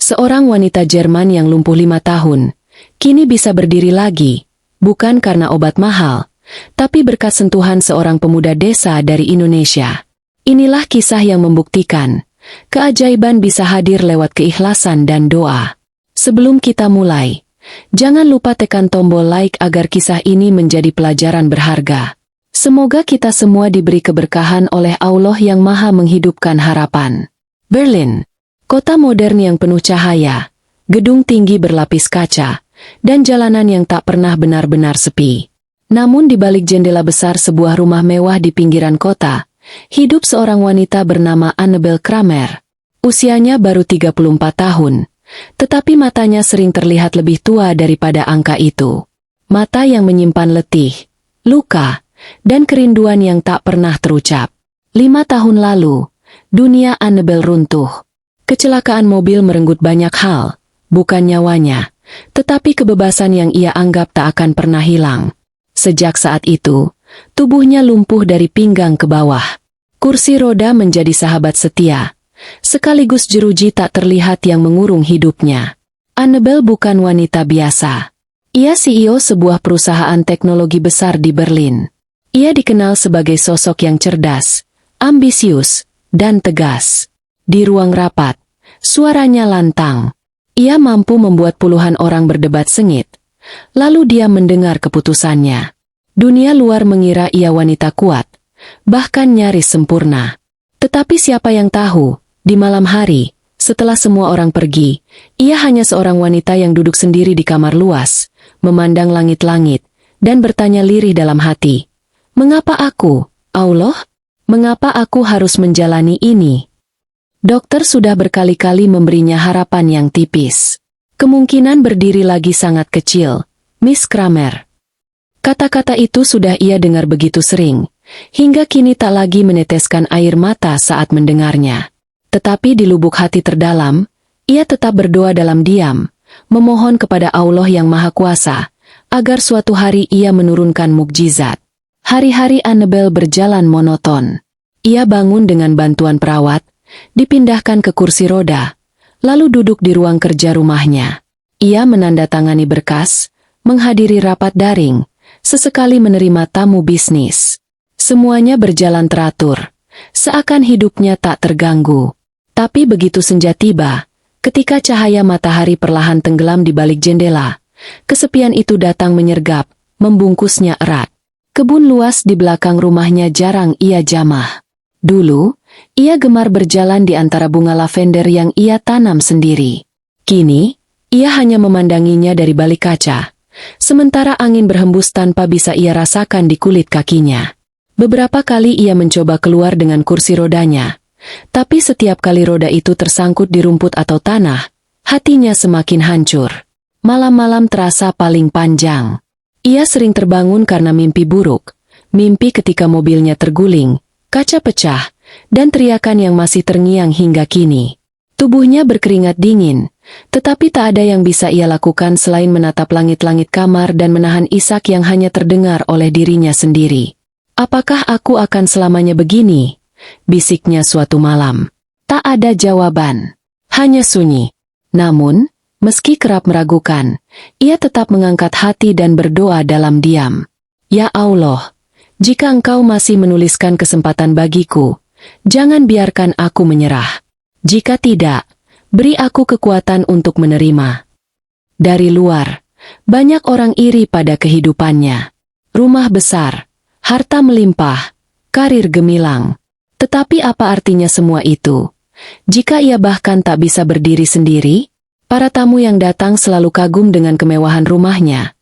Seorang wanita Jerman yang lumpuh 5 tahun, kini bisa berdiri lagi, bukan karena obat mahal, tapi berkat sentuhan seorang pemuda desa dari Indonesia. Inilah kisah yang membuktikan, keajaiban bisa hadir lewat keikhlasan dan doa. Sebelum kita mulai, jangan lupa tekan tombol like agar kisah ini menjadi pelajaran berharga. Semoga kita semua diberi keberkahan oleh Allah yang Maha Menghidupkan Harapan. Berlin, kota modern yang penuh cahaya, gedung tinggi berlapis kaca, dan jalanan yang tak pernah benar-benar sepi. Namun di balik jendela besar sebuah rumah mewah di pinggiran kota, hidup seorang wanita bernama Annabel Kramer. Usianya baru 34 tahun, tetapi matanya sering terlihat lebih tua daripada angka itu. Mata yang menyimpan letih, luka, dan kerinduan yang tak pernah terucap. 5 tahun lalu, dunia Annabel runtuh. Kecelakaan mobil merenggut banyak hal, bukan nyawanya, tetapi kebebasan yang ia anggap tak akan pernah hilang. Sejak saat itu, tubuhnya lumpuh dari pinggang ke bawah. Kursi roda menjadi sahabat setia, sekaligus jeruji tak terlihat yang mengurung hidupnya. Annabel bukan wanita biasa. Ia CEO sebuah perusahaan teknologi besar di Berlin. Ia dikenal sebagai sosok yang cerdas, ambisius, dan tegas. Di ruang rapat, suaranya lantang. Ia mampu membuat puluhan orang berdebat sengit. Lalu dia mendengar keputusannya. Dunia luar mengira ia wanita kuat, bahkan nyaris sempurna. Tetapi siapa yang tahu, di malam hari, setelah semua orang pergi, ia hanya seorang wanita yang duduk sendiri di kamar luas, memandang langit-langit, dan bertanya lirih dalam hati. Mengapa aku, Allah? Mengapa aku harus menjalani ini? Dokter sudah berkali-kali memberinya harapan yang tipis. Kemungkinan berdiri lagi sangat kecil, Miss Kramer. Kata-kata itu sudah ia dengar begitu sering, hingga kini tak lagi meneteskan air mata saat mendengarnya. Tetapi di lubuk hati terdalam, ia tetap berdoa dalam diam, memohon kepada Allah yang Maha Kuasa, agar suatu hari ia menurunkan mukjizat. Hari-hari Annabel berjalan monoton. Ia bangun dengan bantuan perawat, dipindahkan ke kursi roda, lalu duduk di ruang kerja rumahnya. Ia menandatangani berkas, menghadiri rapat daring, sesekali menerima tamu bisnis. Semuanya berjalan teratur, seakan hidupnya tak terganggu. Tapi begitu senja tiba, ketika cahaya matahari perlahan tenggelam di balik jendela, kesepian itu datang menyergap, membungkusnya erat. Kebun luas di belakang rumahnya jarang ia jamah. Dulu, ia gemar berjalan di antara bunga lavender yang ia tanam sendiri. Kini, ia hanya memandanginya dari balik kaca, sementara angin berhembus tanpa bisa ia rasakan di kulit kakinya. Beberapa kali ia mencoba keluar dengan kursi rodanya, tapi setiap kali roda itu tersangkut di rumput atau tanah, hatinya semakin hancur. Malam-malam terasa paling panjang. Ia sering terbangun karena mimpi buruk, mimpi ketika mobilnya terguling, kaca pecah, dan teriakan yang masih terngiang hingga kini. Tubuhnya berkeringat dingin, tetapi tak ada yang bisa ia lakukan selain menatap langit-langit kamar dan menahan isak yang hanya terdengar oleh dirinya sendiri. Apakah aku akan selamanya begini? Bisiknya suatu malam. Tak ada jawaban. Hanya sunyi. Namun, meski kerap meragukan, ia tetap mengangkat hati dan berdoa dalam diam. Ya Allah, jika Engkau masih menuliskan kesempatan bagiku, jangan biarkan aku menyerah. Jika tidak, beri aku kekuatan untuk menerima. Dari luar, banyak orang iri pada kehidupannya. Rumah besar, harta melimpah, karir gemilang. Tetapi apa artinya semua itu? Jika ia bahkan tak bisa berdiri sendiri? Para tamu yang datang selalu kagum dengan kemewahan rumahnya,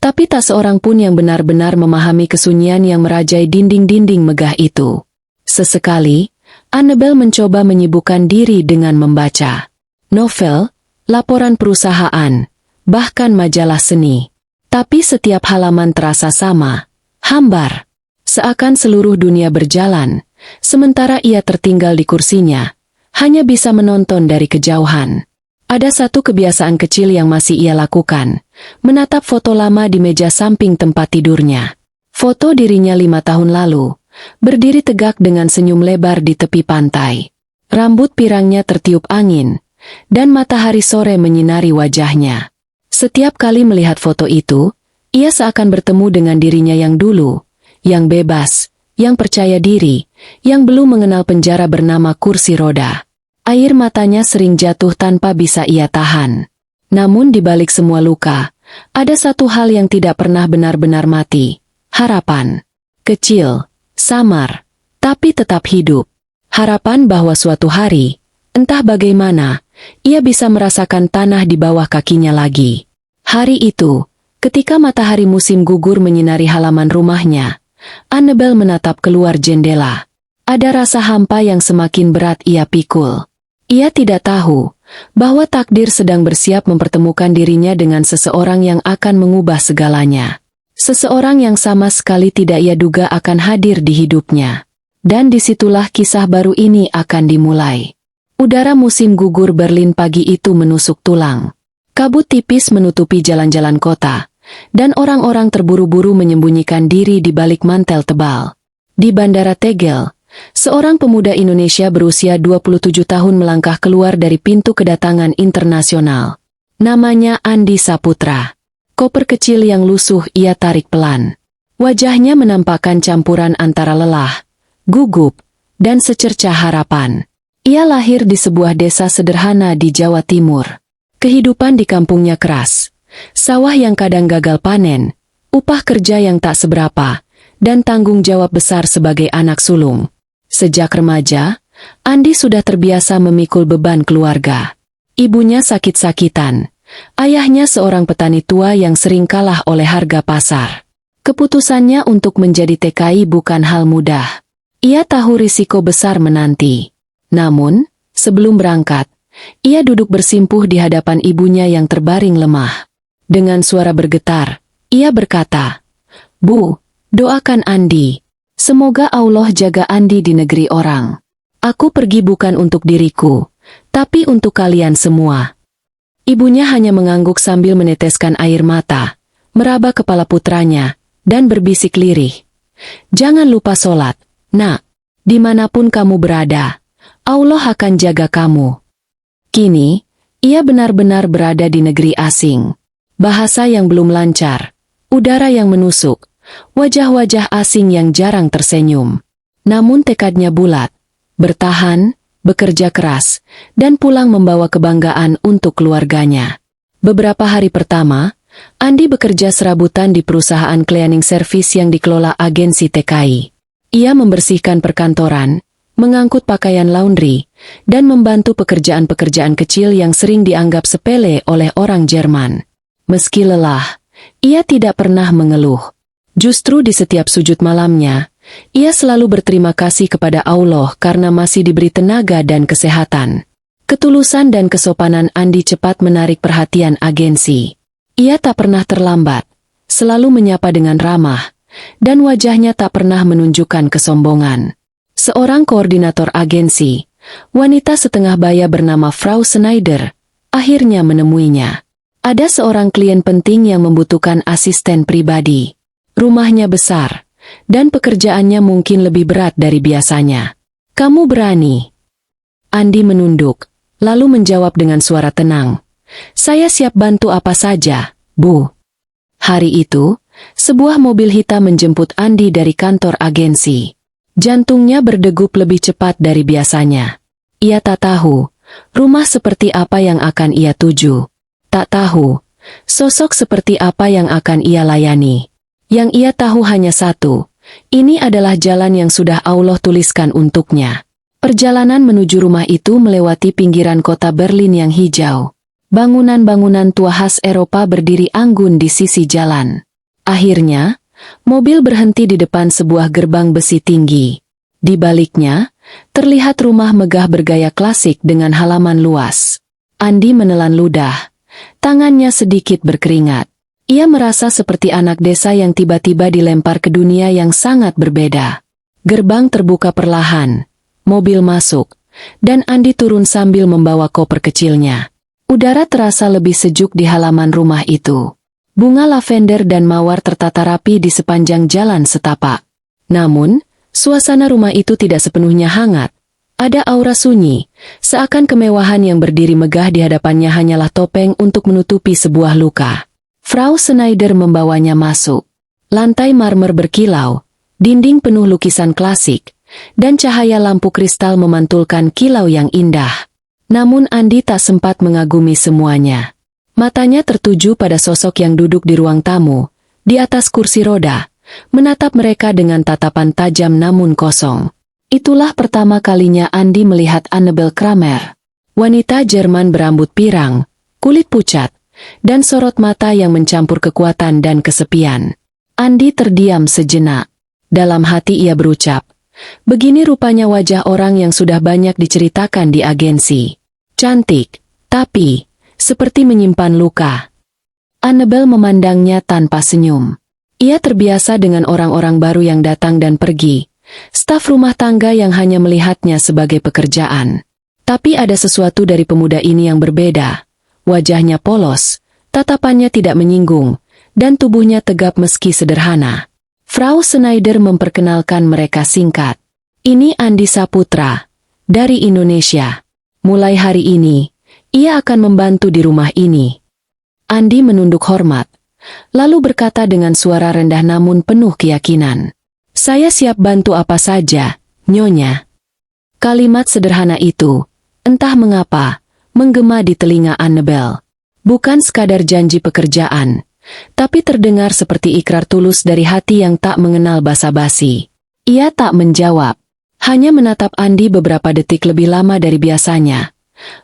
tapi tak seorang pun yang benar-benar memahami kesunyian yang merajai dinding-dinding megah itu. Sesekali, Annabel mencoba menyibukkan diri dengan membaca novel, laporan perusahaan, bahkan majalah seni. Tapi setiap halaman terasa sama, hambar. Seakan seluruh dunia berjalan, sementara ia tertinggal di kursinya, hanya bisa menonton dari kejauhan. Ada satu kebiasaan kecil yang masih ia lakukan, menatap foto lama di meja samping tempat tidurnya. Foto dirinya 5 tahun lalu, berdiri tegak dengan senyum lebar di tepi pantai. Rambut pirangnya tertiup angin, dan matahari sore menyinari wajahnya. Setiap kali melihat foto itu, ia seakan bertemu dengan dirinya yang dulu, yang bebas, yang percaya diri, yang belum mengenal penjara bernama kursi roda. Air matanya sering jatuh tanpa bisa ia tahan. Namun di balik semua luka, ada satu hal yang tidak pernah benar-benar mati. Harapan. Kecil, samar, tapi tetap hidup. Harapan bahwa suatu hari, entah bagaimana, ia bisa merasakan tanah di bawah kakinya lagi. Hari itu, ketika matahari musim gugur menyinari halaman rumahnya, Annabel menatap keluar jendela. Ada rasa hampa yang semakin berat ia pikul. Ia tidak tahu bahwa takdir sedang bersiap mempertemukan dirinya dengan seseorang yang akan mengubah segalanya. Seseorang yang sama sekali tidak ia duga akan hadir di hidupnya. Dan disitulah kisah baru ini akan dimulai. Udara musim gugur Berlin pagi itu menusuk tulang. Kabut tipis menutupi jalan-jalan kota, dan orang-orang terburu-buru menyembunyikan diri di balik mantel tebal. Di Bandara Tegel, seorang pemuda Indonesia berusia 27 tahun melangkah keluar dari pintu kedatangan internasional. Namanya Andi Saputra. Koper kecil yang lusuh ia tarik pelan. Wajahnya menampakkan campuran antara lelah, gugup, dan secercah harapan. Ia lahir di sebuah desa sederhana di Jawa Timur. Kehidupan di kampungnya keras. Sawah yang kadang gagal panen, upah kerja yang tak seberapa, dan tanggung jawab besar sebagai anak sulung. Sejak remaja, Andi sudah terbiasa memikul beban keluarga. Ibunya sakit-sakitan. Ayahnya seorang petani tua yang sering kalah oleh harga pasar. Keputusannya untuk menjadi TKI bukan hal mudah. Ia tahu risiko besar menanti. Namun, sebelum berangkat, ia duduk bersimpuh di hadapan ibunya yang terbaring lemah. Dengan suara bergetar, ia berkata, "Bu, doakan Andi. Semoga Allah jaga Andi di negeri orang. Aku pergi bukan untuk diriku, tapi untuk kalian semua." Ibunya hanya mengangguk sambil meneteskan air mata, meraba kepala putranya, dan berbisik lirih. "Jangan lupa sholat, nak. Dimanapun kamu berada, Allah akan jaga kamu." Kini, ia benar-benar berada di negeri asing. Bahasa yang belum lancar, udara yang menusuk, wajah-wajah asing yang jarang tersenyum. Namun tekadnya bulat, bertahan, bekerja keras, dan pulang membawa kebanggaan untuk keluarganya. Beberapa hari pertama, Andi bekerja serabutan di perusahaan cleaning service yang dikelola agensi TKI. Ia membersihkan perkantoran, mengangkut pakaian laundry, dan membantu pekerjaan-pekerjaan kecil yang sering dianggap sepele oleh orang Jerman. Meski lelah, ia tidak pernah mengeluh. Justru di setiap sujud malamnya, ia selalu berterima kasih kepada Allah karena masih diberi tenaga dan kesehatan. Ketulusan dan kesopanan Andi cepat menarik perhatian agensi. Ia tak pernah terlambat, selalu menyapa dengan ramah, dan wajahnya tak pernah menunjukkan kesombongan. Seorang koordinator agensi, wanita setengah baya bernama Frau Schneider, akhirnya menemuinya. Ada seorang klien penting yang membutuhkan asisten pribadi. Rumahnya besar, dan pekerjaannya mungkin lebih berat dari biasanya. "Kamu berani?" Andi menunduk, lalu menjawab dengan suara tenang. "Saya siap bantu apa saja, Bu." Hari itu, sebuah mobil hitam menjemput Andi dari kantor agensi. Jantungnya berdegup lebih cepat dari biasanya. Ia tak tahu, rumah seperti apa yang akan ia tuju. Tak tahu, sosok seperti apa yang akan ia layani. Yang ia tahu hanya satu, ini adalah jalan yang sudah Allah tuliskan untuknya. Perjalanan menuju rumah itu melewati pinggiran kota Berlin yang hijau. Bangunan-bangunan tua khas Eropa berdiri anggun di sisi jalan. Akhirnya, mobil berhenti di depan sebuah gerbang besi tinggi. Di baliknya, terlihat rumah megah bergaya klasik dengan halaman luas. Andi menelan ludah. Tangannya sedikit berkeringat. Ia merasa seperti anak desa yang tiba-tiba dilempar ke dunia yang sangat berbeda. Gerbang terbuka perlahan, mobil masuk, dan Andi turun sambil membawa koper kecilnya. Udara terasa lebih sejuk di halaman rumah itu. Bunga lavender dan mawar tertata rapi di sepanjang jalan setapak. Namun, suasana rumah itu tidak sepenuhnya hangat. Ada aura sunyi, seakan kemewahan yang berdiri megah di hadapannya hanyalah topeng untuk menutupi sebuah luka. Frau Schneider membawanya masuk. Lantai marmer berkilau, dinding penuh lukisan klasik, dan cahaya lampu kristal memantulkan kilau yang indah. Namun Andi tak sempat mengagumi semuanya. Matanya tertuju pada sosok yang duduk di ruang tamu, di atas kursi roda, menatap mereka dengan tatapan tajam namun kosong. Itulah pertama kalinya Andi melihat Annabel Kramer. Wanita Jerman berambut pirang, kulit pucat, dan sorot mata yang mencampur kekuatan dan kesepian. Andi terdiam sejenak. Dalam hati ia berucap, begini rupanya wajah orang yang sudah banyak diceritakan di agensi. Cantik, tapi seperti menyimpan luka. Annabel memandangnya tanpa senyum. Ia terbiasa dengan orang-orang baru yang datang dan pergi. Staf rumah tangga yang hanya melihatnya sebagai pekerjaan. Tapi ada sesuatu dari pemuda ini yang berbeda. Wajahnya polos, tatapannya tidak menyinggung, dan tubuhnya tegap meski sederhana. Frau Schneider memperkenalkan mereka singkat. Ini Andi Saputra, dari Indonesia. Mulai hari ini, ia akan membantu di rumah ini. Andi menunduk hormat, lalu berkata dengan suara rendah namun penuh keyakinan. Saya siap bantu apa saja, Nyonya. Kalimat sederhana itu, entah mengapa, menggema di telinga Annabel. Bukan sekadar janji pekerjaan, tapi terdengar seperti ikrar tulus dari hati yang tak mengenal basa-basi. Ia tak menjawab, hanya menatap Andi beberapa detik lebih lama dari biasanya,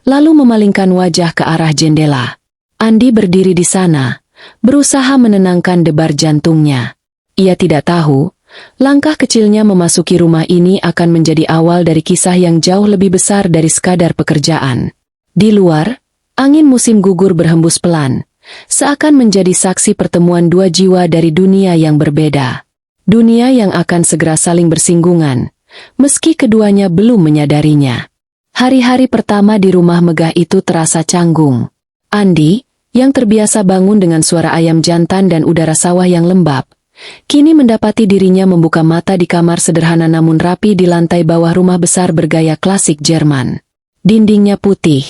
lalu memalingkan wajah ke arah jendela. Andi berdiri di sana, berusaha menenangkan debar jantungnya. Ia tidak tahu, langkah kecilnya memasuki rumah ini akan menjadi awal dari kisah yang jauh lebih besar dari sekadar pekerjaan. Di luar, angin musim gugur berhembus pelan, seakan menjadi saksi pertemuan dua jiwa dari dunia yang berbeda. Dunia yang akan segera saling bersinggungan, meski keduanya belum menyadarinya. Hari-hari pertama di rumah megah itu terasa canggung. Andi, yang terbiasa bangun dengan suara ayam jantan dan udara sawah yang lembab, kini mendapati dirinya membuka mata di kamar sederhana namun rapi di lantai bawah rumah besar bergaya klasik Jerman. Dindingnya putih,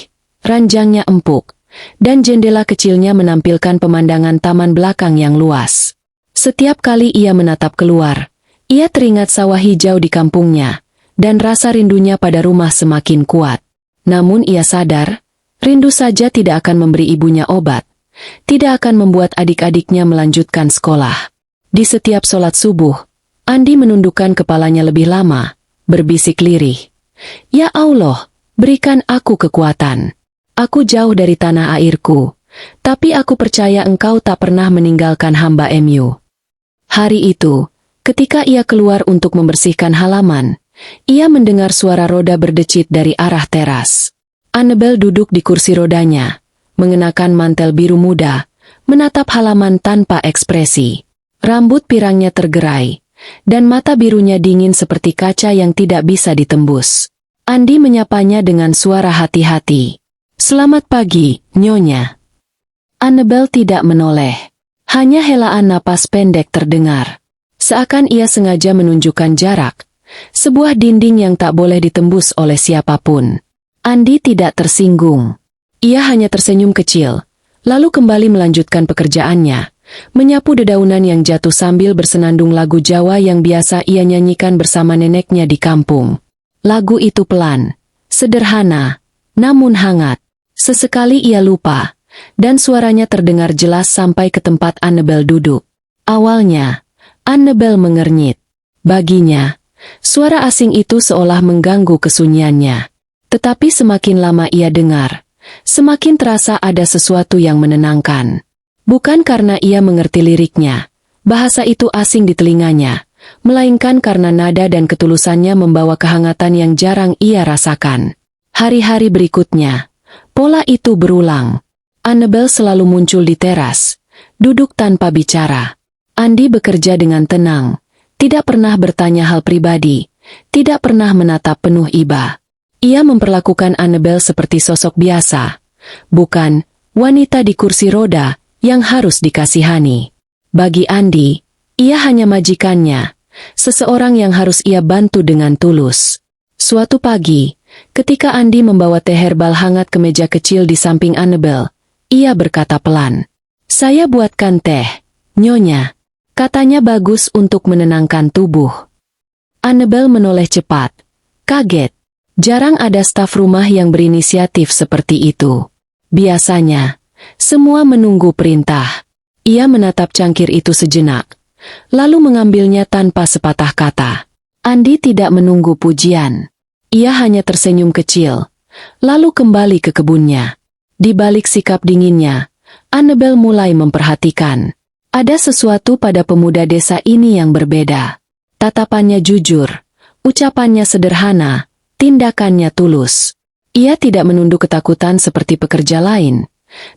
ranjangnya empuk, dan jendela kecilnya menampilkan pemandangan taman belakang yang luas. Setiap kali ia menatap keluar, ia teringat sawah hijau di kampungnya, dan rasa rindunya pada rumah semakin kuat. Namun ia sadar, rindu saja tidak akan memberi ibunya obat, tidak akan membuat adik-adiknya melanjutkan sekolah. Di setiap sholat subuh, Andi menundukkan kepalanya lebih lama, berbisik lirih. Ya Allah, berikan aku kekuatan. Aku jauh dari tanah airku, tapi aku percaya engkau tak pernah meninggalkan hamba MU. Hari itu, ketika ia keluar untuk membersihkan halaman, ia mendengar suara roda berdecit dari arah teras. Annabel duduk di kursi rodanya, mengenakan mantel biru muda, menatap halaman tanpa ekspresi. Rambut pirangnya tergerai, dan mata birunya dingin seperti kaca yang tidak bisa ditembus. Andi menyapanya dengan suara hati-hati. Selamat pagi, Nyonya. Annabel tidak menoleh. Hanya helaan napas pendek terdengar. Seakan ia sengaja menunjukkan jarak, sebuah dinding yang tak boleh ditembus oleh siapapun. Andi tidak tersinggung. Ia hanya tersenyum kecil, lalu kembali melanjutkan pekerjaannya, menyapu dedaunan yang jatuh sambil bersenandung lagu Jawa yang biasa ia nyanyikan bersama neneknya di kampung. Lagu itu pelan, sederhana, namun hangat. Sesekali ia lupa, dan suaranya terdengar jelas sampai ke tempat Annabel duduk. Awalnya, Annabel mengernyit. Baginya, suara asing itu seolah mengganggu kesunyiannya. Tetapi semakin lama ia dengar, semakin terasa ada sesuatu yang menenangkan. Bukan karena ia mengerti liriknya, bahasa itu asing di telinganya, melainkan karena nada dan ketulusannya membawa kehangatan yang jarang ia rasakan. Hari-hari berikutnya, pola itu berulang. Annabel selalu muncul di teras, duduk tanpa bicara. Andi bekerja dengan tenang, tidak pernah bertanya hal pribadi, tidak pernah menatap penuh iba. Ia memperlakukan Annabel seperti sosok biasa, bukan wanita di kursi roda yang harus dikasihani. Bagi Andi, ia hanya majikannya, seseorang yang harus ia bantu dengan tulus. Suatu pagi, ketika Andi membawa teh herbal hangat ke meja kecil di samping Annabel, ia berkata pelan, "Saya buatkan teh, Nyonya." Katanya bagus untuk menenangkan tubuh. Annabel menoleh cepat. Kaget. Jarang ada staf rumah yang berinisiatif seperti itu. Biasanya, semua menunggu perintah. Ia menatap cangkir itu sejenak, lalu mengambilnya tanpa sepatah kata. Andi tidak menunggu pujian. Ia hanya tersenyum kecil, lalu kembali ke kebunnya. Di balik sikap dinginnya, Annabel mulai memperhatikan. Ada sesuatu pada pemuda desa ini yang berbeda. Tatapannya jujur, ucapannya sederhana, tindakannya tulus. Ia tidak menunduk ketakutan seperti pekerja lain,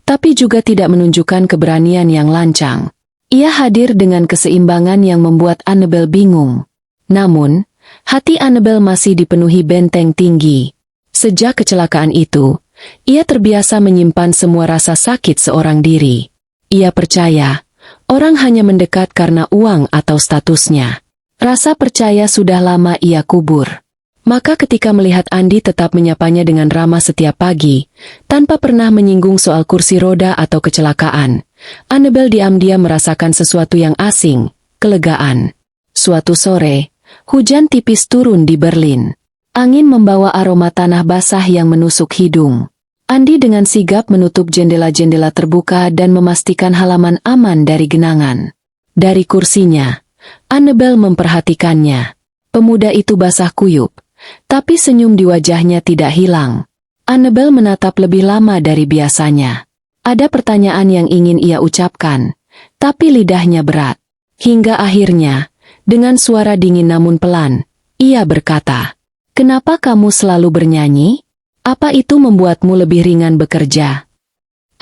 tapi juga tidak menunjukkan keberanian yang lancang. Ia hadir dengan keseimbangan yang membuat Annabel bingung. Namun, hati Annabel masih dipenuhi benteng tinggi. Sejak kecelakaan itu, ia terbiasa menyimpan semua rasa sakit seorang diri. Ia percaya, orang hanya mendekat karena uang atau statusnya. Rasa percaya sudah lama ia kubur. Maka ketika melihat Andi tetap menyapanya dengan ramah setiap pagi, tanpa pernah menyinggung soal kursi roda atau kecelakaan, Annabel diam-diam merasakan sesuatu yang asing, kelegaan. Suatu sore, hujan tipis turun di Berlin. Angin membawa aroma tanah basah yang menusuk hidung. Andi dengan sigap menutup jendela-jendela terbuka dan memastikan halaman aman dari genangan. Dari kursinya, Annabel memperhatikannya. Pemuda itu basah kuyup, tapi senyum di wajahnya tidak hilang. Annabel menatap lebih lama dari biasanya. Ada pertanyaan yang ingin ia ucapkan, tapi lidahnya berat. Hingga akhirnya, dengan suara dingin namun pelan, ia berkata, "Kenapa kamu selalu bernyanyi? Apa itu membuatmu lebih ringan bekerja?"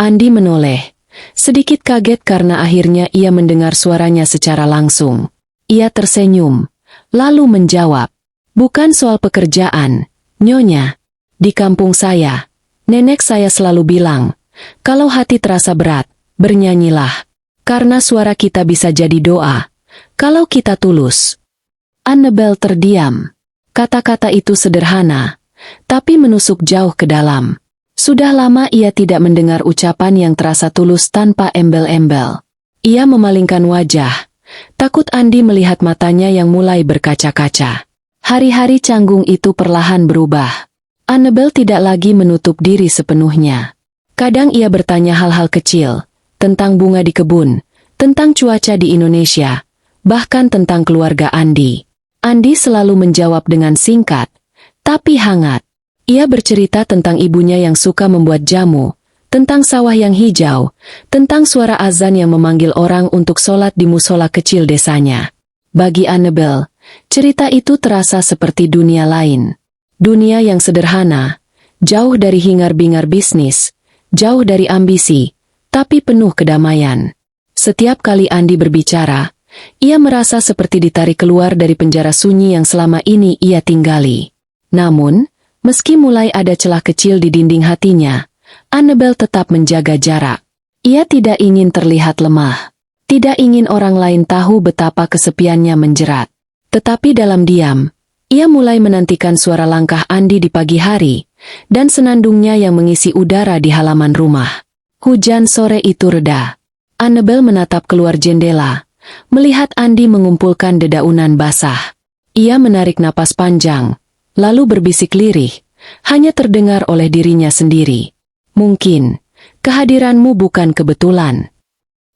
Andi menoleh, sedikit kaget karena akhirnya ia mendengar suaranya secara langsung. Ia tersenyum, lalu menjawab, "Bukan soal pekerjaan, Nyonya. Di kampung saya, nenek saya selalu bilang, kalau hati terasa berat, bernyanyilah. Karena suara kita bisa jadi doa, kalau kita tulus." Annabel terdiam. Kata-kata itu sederhana, tapi menusuk jauh ke dalam. Sudah lama ia tidak mendengar ucapan yang terasa tulus tanpa embel-embel. Ia memalingkan wajah, takut Andi melihat matanya yang mulai berkaca-kaca. Hari-hari canggung itu perlahan berubah. Annabel tidak lagi menutup diri sepenuhnya. Kadang ia bertanya hal-hal kecil, tentang bunga di kebun, tentang cuaca di Indonesia, bahkan tentang keluarga Andi. Andi selalu menjawab dengan singkat, tapi hangat. Ia bercerita tentang ibunya yang suka membuat jamu, tentang sawah yang hijau, tentang suara azan yang memanggil orang untuk sholat di musola kecil desanya. Bagi Annabel, cerita itu terasa seperti dunia lain. Dunia yang sederhana, jauh dari hingar-bingar bisnis, jauh dari ambisi, tapi penuh kedamaian. Setiap kali Andi berbicara, ia merasa seperti ditarik keluar dari penjara sunyi yang selama ini ia tinggali. Namun, meski mulai ada celah kecil di dinding hatinya, Annabel tetap menjaga jarak. Ia tidak ingin terlihat lemah. Tidak ingin orang lain tahu betapa kesepiannya menjerat. Tetapi dalam diam, ia mulai menantikan suara langkah Andi di pagi hari, dan senandungnya yang mengisi udara di halaman rumah. Hujan sore itu reda. Annabel menatap keluar jendela, melihat Andi mengumpulkan dedaunan basah. Ia menarik napas panjang, lalu berbisik lirih, hanya terdengar oleh dirinya sendiri. "Mungkin, kehadiranmu bukan kebetulan."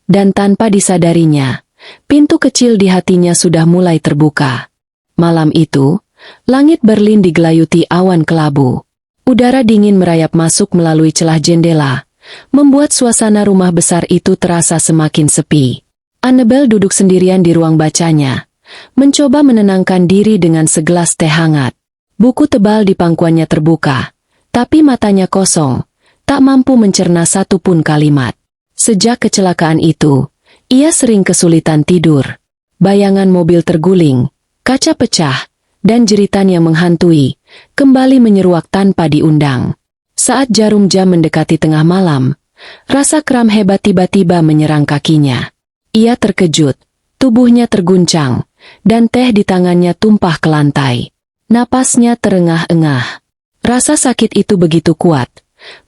Dan tanpa disadarinya, pintu kecil di hatinya sudah mulai terbuka. Malam itu, langit Berlin digelayuti awan kelabu. Udara dingin merayap masuk melalui celah jendela, membuat suasana rumah besar itu terasa semakin sepi. Annabel duduk sendirian di ruang bacanya, mencoba menenangkan diri dengan segelas teh hangat. Buku tebal di pangkuannya terbuka, tapi matanya kosong, tak mampu mencerna satu pun kalimat. Sejak kecelakaan itu, ia sering kesulitan tidur. Bayangan mobil terguling, kaca pecah, dan jeritan yang menghantui, kembali menyeruak tanpa diundang. Saat jarum jam mendekati tengah malam, rasa kram hebat tiba-tiba menyerang kakinya. Ia terkejut, tubuhnya terguncang, dan teh di tangannya tumpah ke lantai. Napasnya terengah-engah. Rasa sakit itu begitu kuat,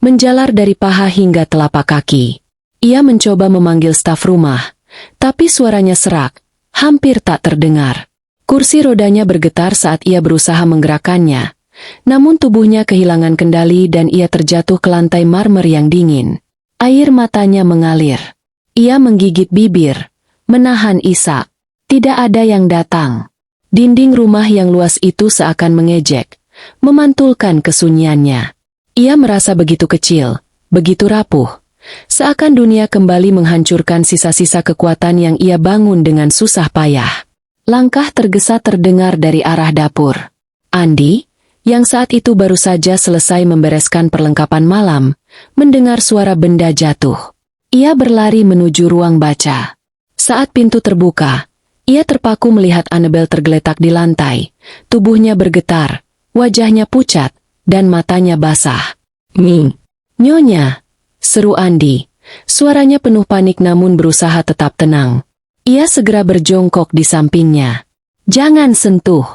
menjalar dari paha hingga telapak kaki. Ia mencoba memanggil staf rumah, tapi suaranya serak, hampir tak terdengar. Kursi rodanya bergetar saat ia berusaha menggerakkannya, namun tubuhnya kehilangan kendali dan ia terjatuh ke lantai marmer yang dingin. Air matanya mengalir. Ia menggigit bibir, menahan isak. Tidak ada yang datang. Dinding rumah yang luas itu seakan mengejek, memantulkan kesunyiannya. Ia merasa begitu kecil, begitu rapuh. Seakan dunia kembali menghancurkan sisa-sisa kekuatan yang ia bangun dengan susah payah. Langkah tergesa terdengar dari arah dapur. Andi, yang saat itu baru saja selesai membereskan perlengkapan malam, mendengar suara benda jatuh. Ia berlari menuju ruang baca. Saat pintu terbuka, ia terpaku melihat Annabel tergeletak di lantai. Tubuhnya bergetar, wajahnya pucat, dan matanya basah. Nyonya, seru Andi. Suaranya penuh panik namun berusaha tetap tenang. Ia segera berjongkok di sampingnya. Jangan sentuh.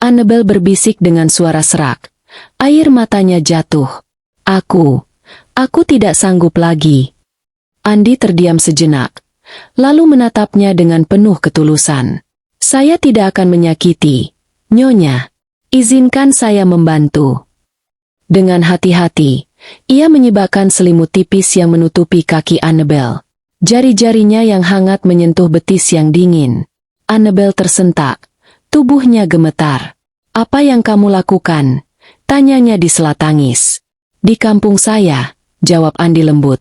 Annabel berbisik dengan suara serak. Air matanya jatuh. Aku tidak sanggup lagi. Andi terdiam sejenak, lalu menatapnya dengan penuh ketulusan. Saya tidak akan menyakiti, Nyonya. Izinkan saya membantu. Dengan hati-hati, ia menyibakkan selimut tipis yang menutupi kaki Annabel. Jari-jarinya yang hangat menyentuh betis yang dingin. Annabel tersentak, tubuhnya gemetar. Apa yang kamu lakukan? Tanyanya di sela tangis. Di kampung saya, jawab Andi lembut.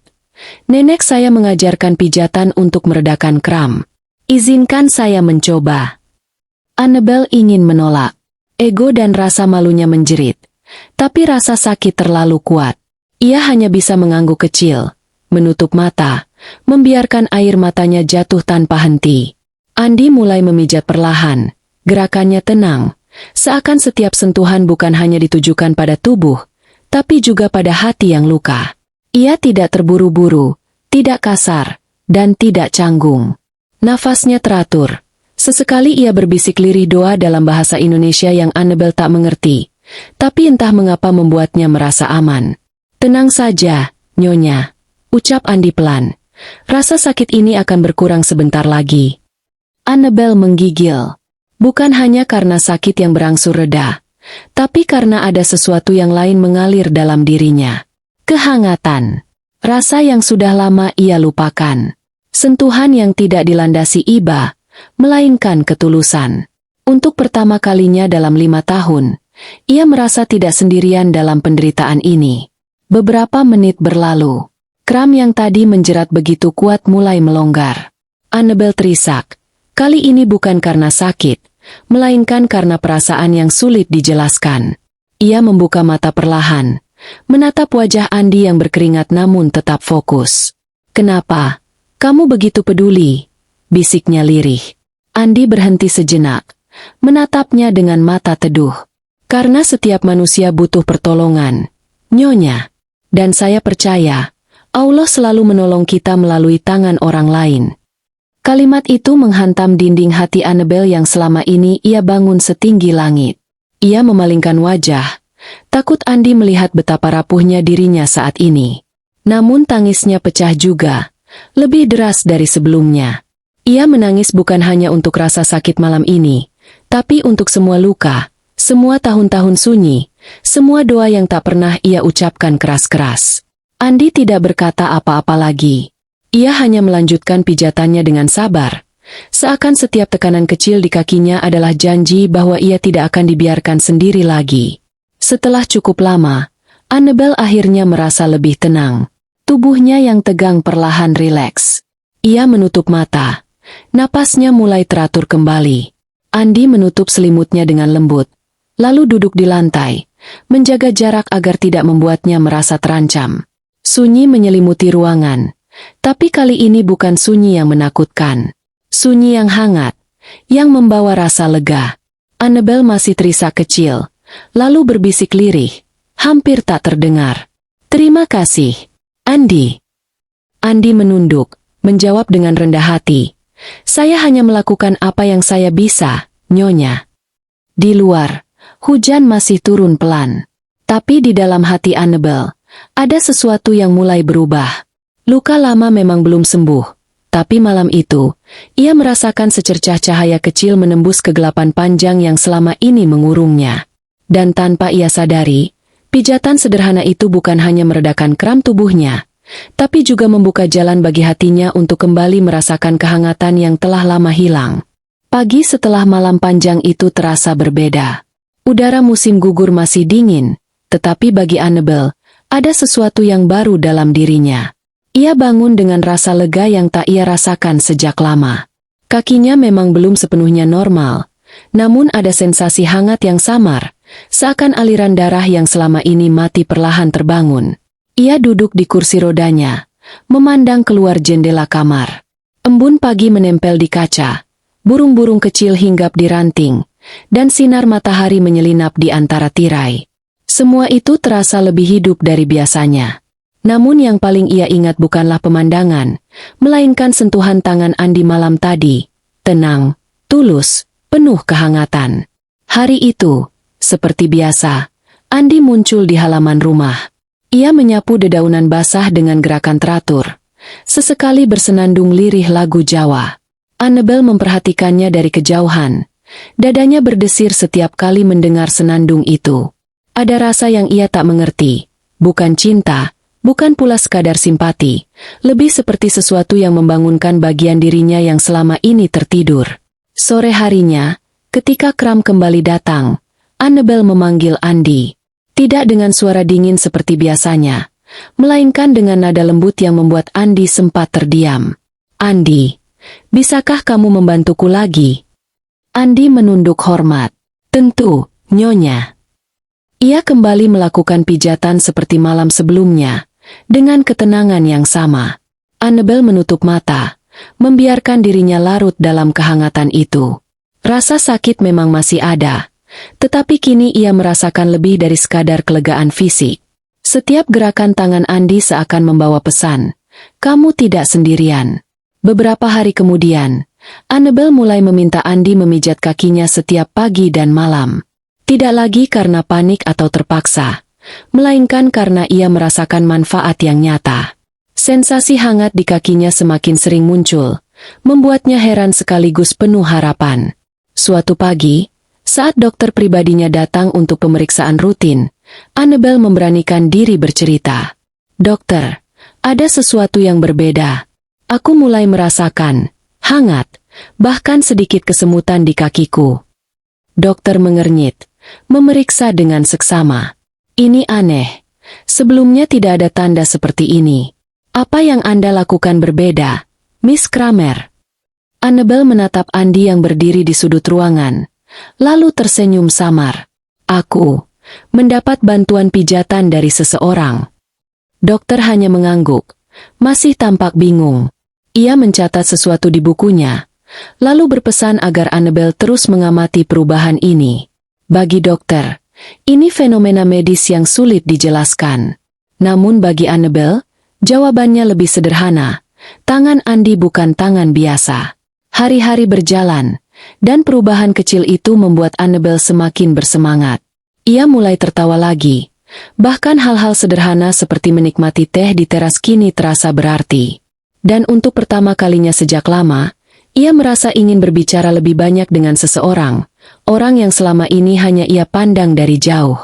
Nenek saya mengajarkan pijatan untuk meredakan kram. Izinkan saya mencoba. Annabel ingin menolak. Ego dan rasa malunya menjerit. Tapi rasa sakit terlalu kuat. Ia hanya bisa mengangguk kecil, menutup mata, membiarkan air matanya jatuh tanpa henti. Andi mulai memijat perlahan, gerakannya tenang, seakan setiap sentuhan bukan hanya ditujukan pada tubuh, tapi juga pada hati yang luka. Ia tidak terburu-buru, tidak kasar, dan tidak canggung. Nafasnya teratur. Sesekali ia berbisik lirih doa dalam bahasa Indonesia yang Annabel tak mengerti. Tapi entah mengapa membuatnya merasa aman. Tenang saja, Nyonya, ucap Andi pelan. Rasa sakit ini akan berkurang sebentar lagi. Annabel menggigil. Bukan hanya karena sakit yang berangsur reda, tapi karena ada sesuatu yang lain mengalir dalam dirinya. Kehangatan. Rasa yang sudah lama ia lupakan. Sentuhan yang tidak dilandasi iba, melainkan ketulusan. Untuk pertama kalinya dalam 5 tahun, ia merasa tidak sendirian dalam penderitaan ini. Beberapa menit berlalu. Kram yang tadi menjerat begitu kuat mulai melonggar. Annabel terisak. Kali ini bukan karena sakit, melainkan karena perasaan yang sulit dijelaskan. Ia membuka mata perlahan, menatap wajah Andi yang berkeringat namun tetap fokus. Kenapa? Kamu begitu peduli? Bisiknya lirih. Andi berhenti sejenak, menatapnya dengan mata teduh. Karena setiap manusia butuh pertolongan, Nyonya. Dan saya percaya, Allah selalu menolong kita melalui tangan orang lain. Kalimat itu menghantam dinding hati Annabel yang selama ini ia bangun setinggi langit. Ia memalingkan wajah, takut Andi melihat betapa rapuhnya dirinya saat ini. Namun tangisnya pecah juga, lebih deras dari sebelumnya. Ia menangis bukan hanya untuk rasa sakit malam ini, tapi untuk semua luka, semua tahun-tahun sunyi, semua doa yang tak pernah ia ucapkan keras-keras. Andi tidak berkata apa-apa lagi. Ia hanya melanjutkan pijatannya dengan sabar, seakan setiap tekanan kecil di kakinya adalah janji bahwa ia tidak akan dibiarkan sendiri lagi. Setelah cukup lama, Annabel akhirnya merasa lebih tenang. Tubuhnya yang tegang perlahan rileks. Ia menutup mata. Napasnya mulai teratur kembali. Andi menutup selimutnya dengan lembut, lalu duduk di lantai, menjaga jarak agar tidak membuatnya merasa terancam. Sunyi menyelimuti ruangan, tapi kali ini bukan sunyi yang menakutkan. Sunyi yang hangat, yang membawa rasa lega. Annabel masih terisak kecil, lalu berbisik lirih, hampir tak terdengar. Terima kasih, Andi. Andi menunduk, menjawab dengan rendah hati. Saya hanya melakukan apa yang saya bisa, Nyonya. Di luar, Hujan masih turun pelan. Tapi di dalam hati Annabel, ada sesuatu yang mulai berubah. Luka lama memang belum sembuh, tapi malam itu, ia merasakan secercah cahaya kecil menembus kegelapan panjang yang selama ini mengurungnya. Dan tanpa ia sadari, pijatan sederhana itu bukan hanya meredakan kram tubuhnya, tapi juga membuka jalan bagi hatinya untuk kembali merasakan kehangatan yang telah lama hilang. Pagi setelah malam panjang itu terasa berbeda. Udara musim gugur masih dingin, tetapi bagi Annabel, ada sesuatu yang baru dalam dirinya. Ia bangun dengan rasa lega yang tak ia rasakan sejak lama. Kakinya memang belum sepenuhnya normal, namun ada sensasi hangat yang samar, seakan aliran darah yang selama ini mati perlahan terbangun. Ia duduk di kursi rodanya, memandang keluar jendela kamar. Embun pagi menempel di kaca, burung-burung kecil hinggap di ranting, dan sinar matahari menyelinap di antara tirai. Semua itu terasa lebih hidup dari biasanya. Namun yang paling ia ingat bukanlah pemandangan, melainkan sentuhan tangan Andi malam tadi. Tenang, tulus, penuh kehangatan. Hari itu, seperti biasa, Andi muncul di halaman rumah. Ia menyapu dedaunan basah dengan gerakan teratur. Sesekali bersenandung lirih lagu Jawa. Annabel memperhatikannya dari kejauhan. Dadanya berdesir setiap kali mendengar senandung itu. Ada rasa yang ia tak mengerti, bukan cinta, bukan pula sekadar simpati, lebih seperti sesuatu yang membangunkan bagian dirinya yang selama ini tertidur. Sore harinya, ketika kram kembali datang, Annabel memanggil Andi. Tidak dengan suara dingin seperti biasanya, melainkan dengan nada lembut yang membuat Andi sempat terdiam. Andi, bisakah kamu membantuku lagi? Andi menunduk hormat. Tentu, Nyonya. Ia kembali melakukan pijatan seperti malam sebelumnya, dengan ketenangan yang sama. Annabel menutup mata, membiarkan dirinya larut dalam kehangatan itu. Rasa sakit memang masih ada, tetapi kini ia merasakan lebih dari sekadar kelegaan fisik. Setiap gerakan tangan Andi seakan membawa pesan, kamu tidak sendirian. Beberapa hari kemudian, Annabel mulai meminta Andi memijat kakinya setiap pagi dan malam. Tidak lagi karena panik atau terpaksa, melainkan karena ia merasakan manfaat yang nyata. Sensasi hangat di kakinya semakin sering muncul, membuatnya heran sekaligus penuh harapan. Suatu pagi, saat dokter pribadinya datang untuk pemeriksaan rutin, Annabel memberanikan diri bercerita. Dokter, ada sesuatu yang berbeda. Aku mulai merasakan hangat, bahkan sedikit kesemutan di kakiku. Dokter mengernyit, memeriksa dengan seksama. Ini aneh. Sebelumnya tidak ada tanda seperti ini. Apa yang Anda lakukan berbeda, Miss Kramer? Annabel menatap Andi yang berdiri di sudut ruangan, lalu tersenyum samar. Aku mendapat bantuan pijatan dari seseorang. Dokter hanya mengangguk, masih tampak bingung. Ia mencatat sesuatu di bukunya, lalu berpesan agar Annabel terus mengamati perubahan ini. Bagi dokter, ini fenomena medis yang sulit dijelaskan. Namun bagi Annabel, jawabannya lebih sederhana. Tangan Andi bukan tangan biasa. Hari-hari berjalan, dan perubahan kecil itu membuat Annabel semakin bersemangat. Ia mulai tertawa lagi. Bahkan hal-hal sederhana seperti menikmati teh di teras kini terasa berarti. Dan untuk pertama kalinya sejak lama, ia merasa ingin berbicara lebih banyak dengan seseorang, orang yang selama ini hanya ia pandang dari jauh.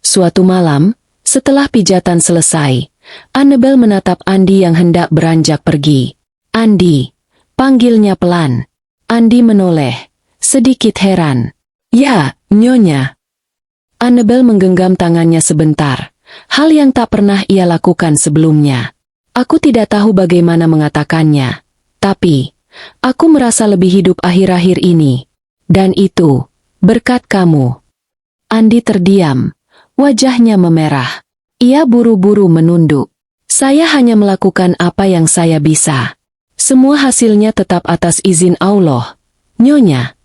Suatu malam, setelah pijatan selesai, Annabel menatap Andi yang hendak beranjak pergi. Andi, panggilnya pelan. Andi menoleh, sedikit heran. Ya, Nyonya. Annabel menggenggam tangannya sebentar, hal yang tak pernah ia lakukan sebelumnya. Aku tidak tahu bagaimana mengatakannya, tapi aku merasa lebih hidup akhir-akhir ini. Dan itu berkat kamu. Andi terdiam, wajahnya memerah. Ia buru-buru menunduk. Saya hanya melakukan apa yang saya bisa. Semua hasilnya tetap atas izin Allah, Nyonya.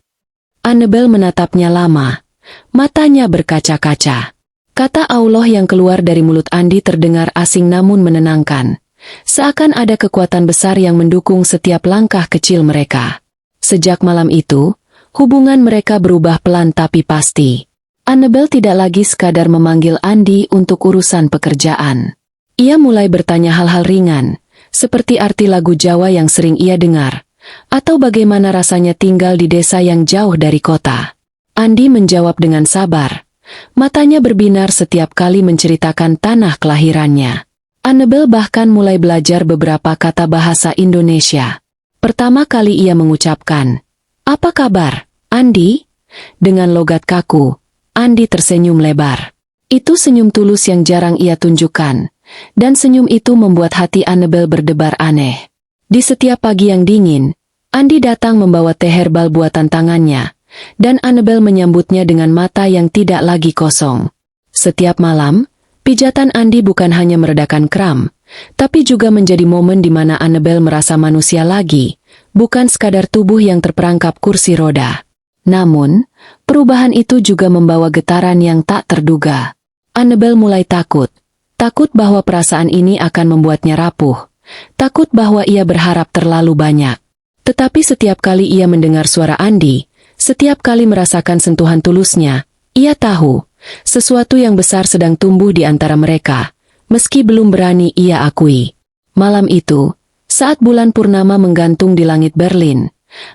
Annabel menatapnya lama. Matanya berkaca-kaca. Kata Allah yang keluar dari mulut Andi terdengar asing namun menenangkan. Seakan ada kekuatan besar yang mendukung setiap langkah kecil mereka. Sejak malam itu, hubungan mereka berubah pelan tapi pasti. Annabel tidak lagi sekadar memanggil Andi untuk urusan pekerjaan. Ia mulai bertanya hal-hal ringan, seperti arti lagu Jawa yang sering ia dengar, atau bagaimana rasanya tinggal di desa yang jauh dari kota. Andi menjawab dengan sabar. Matanya berbinar setiap kali menceritakan tanah kelahirannya. Annabel bahkan mulai belajar beberapa kata bahasa Indonesia. Pertama kali ia mengucapkan, "Apa kabar, Andi?" Dengan logat kaku. Andi tersenyum lebar. Itu senyum tulus yang jarang ia tunjukkan, dan senyum itu membuat hati Annabel berdebar aneh. Di setiap pagi yang dingin, Andi datang membawa teh herbal buatan tangannya, dan Annabel menyambutnya dengan mata yang tidak lagi kosong. Setiap malam, pijatan Andi bukan hanya meredakan kram, tapi juga menjadi momen di mana Annabel merasa manusia lagi, bukan sekadar tubuh yang terperangkap kursi roda. Namun, perubahan itu juga membawa getaran yang tak terduga. Annabel mulai takut. Takut bahwa perasaan ini akan membuatnya rapuh. Takut bahwa ia berharap terlalu banyak. Tetapi setiap kali ia mendengar suara Andi, setiap kali merasakan sentuhan tulusnya, ia tahu, sesuatu yang besar sedang tumbuh di antara mereka, meski belum berani ia akui. Malam itu, saat bulan purnama menggantung di langit Berlin,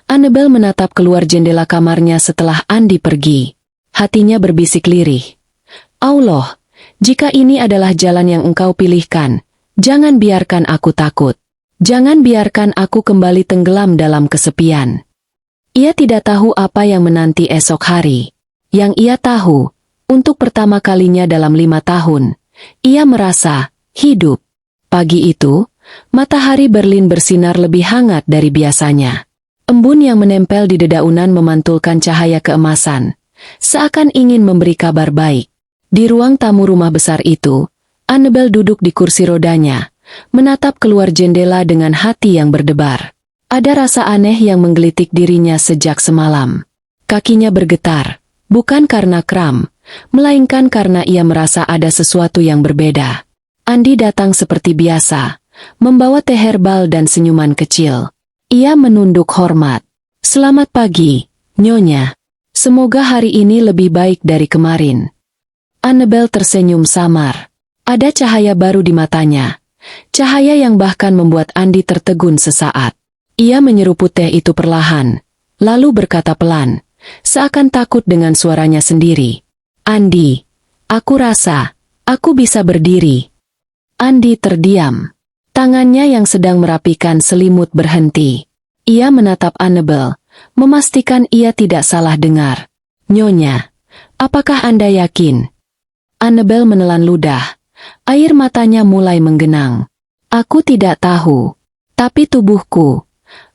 Annabel menatap keluar jendela kamarnya setelah Andi pergi. Hatinya berbisik lirih. Allah, jika ini adalah jalan yang Engkau pilihkan, jangan biarkan aku takut. Jangan biarkan aku kembali tenggelam dalam kesepian. Ia tidak tahu apa yang menanti esok hari. Yang ia tahu, untuk pertama kalinya dalam 5 tahun, ia merasa hidup. Pagi itu, matahari Berlin bersinar lebih hangat dari biasanya. Embun yang menempel di dedaunan memantulkan cahaya keemasan, seakan ingin memberi kabar baik. Di ruang tamu rumah besar itu, Annabel duduk di kursi rodanya, menatap keluar jendela dengan hati yang berdebar. Ada rasa aneh yang menggelitik dirinya sejak semalam. Kakinya bergetar, bukan karena kram, melainkan karena ia merasa ada sesuatu yang berbeda. Andi datang seperti biasa, membawa teh herbal dan senyuman kecil. Ia menunduk hormat. "Selamat pagi, Nyonya. Semoga hari ini lebih baik dari kemarin." Annabel tersenyum samar. Ada cahaya baru di matanya. Cahaya yang bahkan membuat Andi tertegun sesaat. Ia menyeruput teh itu perlahan, lalu berkata pelan, seakan takut dengan suaranya sendiri. "Andi, aku rasa, aku bisa berdiri." Andi terdiam. Tangannya yang sedang merapikan selimut berhenti. Ia menatap Annabel, memastikan ia tidak salah dengar. "Nyonya, apakah Anda yakin?" Annabel menelan ludah. Air matanya mulai menggenang. "Aku tidak tahu. Tapi tubuhku,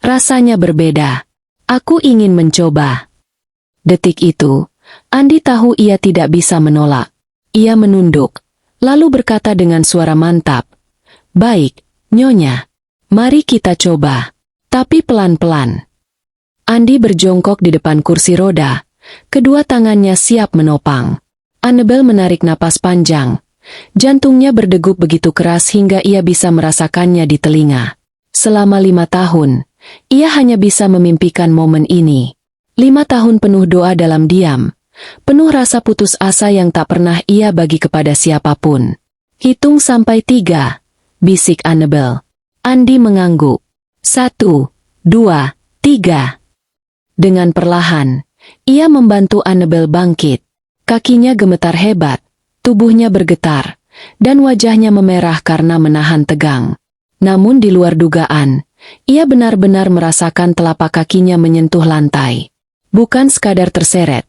rasanya berbeda. Aku ingin mencoba." Detik itu, Andi tahu ia tidak bisa menolak. Ia menunduk, lalu berkata dengan suara mantap, "Baik, Nyonya. Mari kita coba. Tapi pelan-pelan." Andi berjongkok di depan kursi roda, kedua tangannya siap menopang. Annabel menarik napas panjang. Jantungnya berdegup begitu keras hingga ia bisa merasakannya di telinga. Selama 5 tahun, ia hanya bisa memimpikan momen ini. 5 tahun penuh doa dalam diam, penuh rasa putus asa yang tak pernah ia bagi kepada siapapun. "Hitung sampai 3, bisik Annabel. Andi mengangguk. 1, 2, 3. Dengan perlahan, ia membantu Annabel bangkit. Kakinya gemetar hebat, tubuhnya bergetar, dan wajahnya memerah karena menahan tegang. Namun di luar dugaan, ia benar-benar merasakan telapak kakinya menyentuh lantai. Bukan sekadar terseret,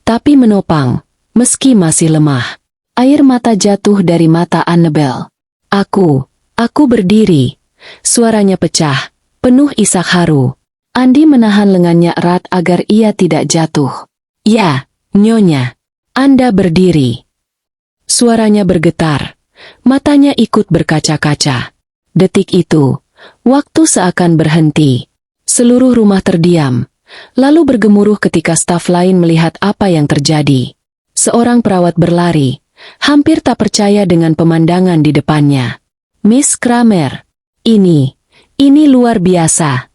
tapi menopang, meski masih lemah. Air mata jatuh dari mata Annabel. Aku berdiri." Suaranya pecah, penuh isak haru. Andi menahan lengannya erat agar ia tidak jatuh. "Ya, Nyonya, Anda berdiri." Suaranya bergetar, matanya ikut berkaca-kaca. Detik itu, waktu seakan berhenti. Seluruh rumah terdiam, lalu bergemuruh ketika staf lain melihat apa yang terjadi. Seorang perawat berlari, hampir tak percaya dengan pemandangan di depannya. "Miss Kramer, ini luar biasa."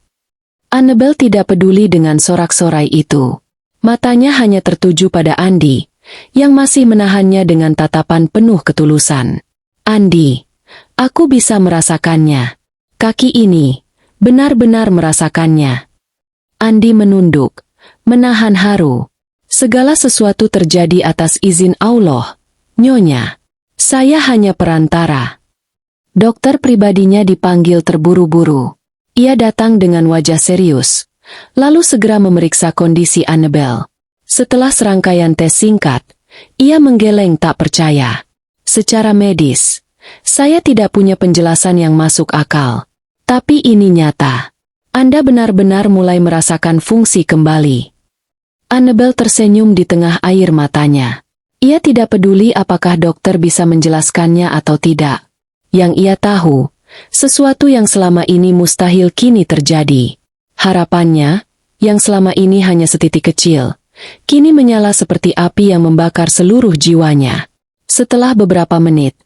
Annabel tidak peduli dengan sorak-sorai itu. Matanya hanya tertuju pada Andi, yang masih menahannya dengan tatapan penuh ketulusan. Andi, aku bisa merasakannya. Kaki ini, benar-benar merasakannya. Andi menunduk, menahan haru. Segala sesuatu terjadi atas izin Allah, Nyonya. Saya hanya perantara. Dokter pribadinya dipanggil terburu-buru. Ia datang dengan wajah serius, lalu segera memeriksa kondisi Annabel. Setelah serangkaian tes singkat, ia menggeleng tak percaya. Secara medis, saya tidak punya penjelasan yang masuk akal. Tapi ini nyata. Anda benar-benar mulai merasakan fungsi kembali. Annabel tersenyum di tengah air matanya. Ia tidak peduli apakah dokter bisa menjelaskannya atau tidak. Yang ia tahu, sesuatu yang selama ini mustahil kini terjadi. Harapannya, yang selama ini hanya setitik kecil, kini menyala seperti api yang membakar seluruh jiwanya. Setelah beberapa menit,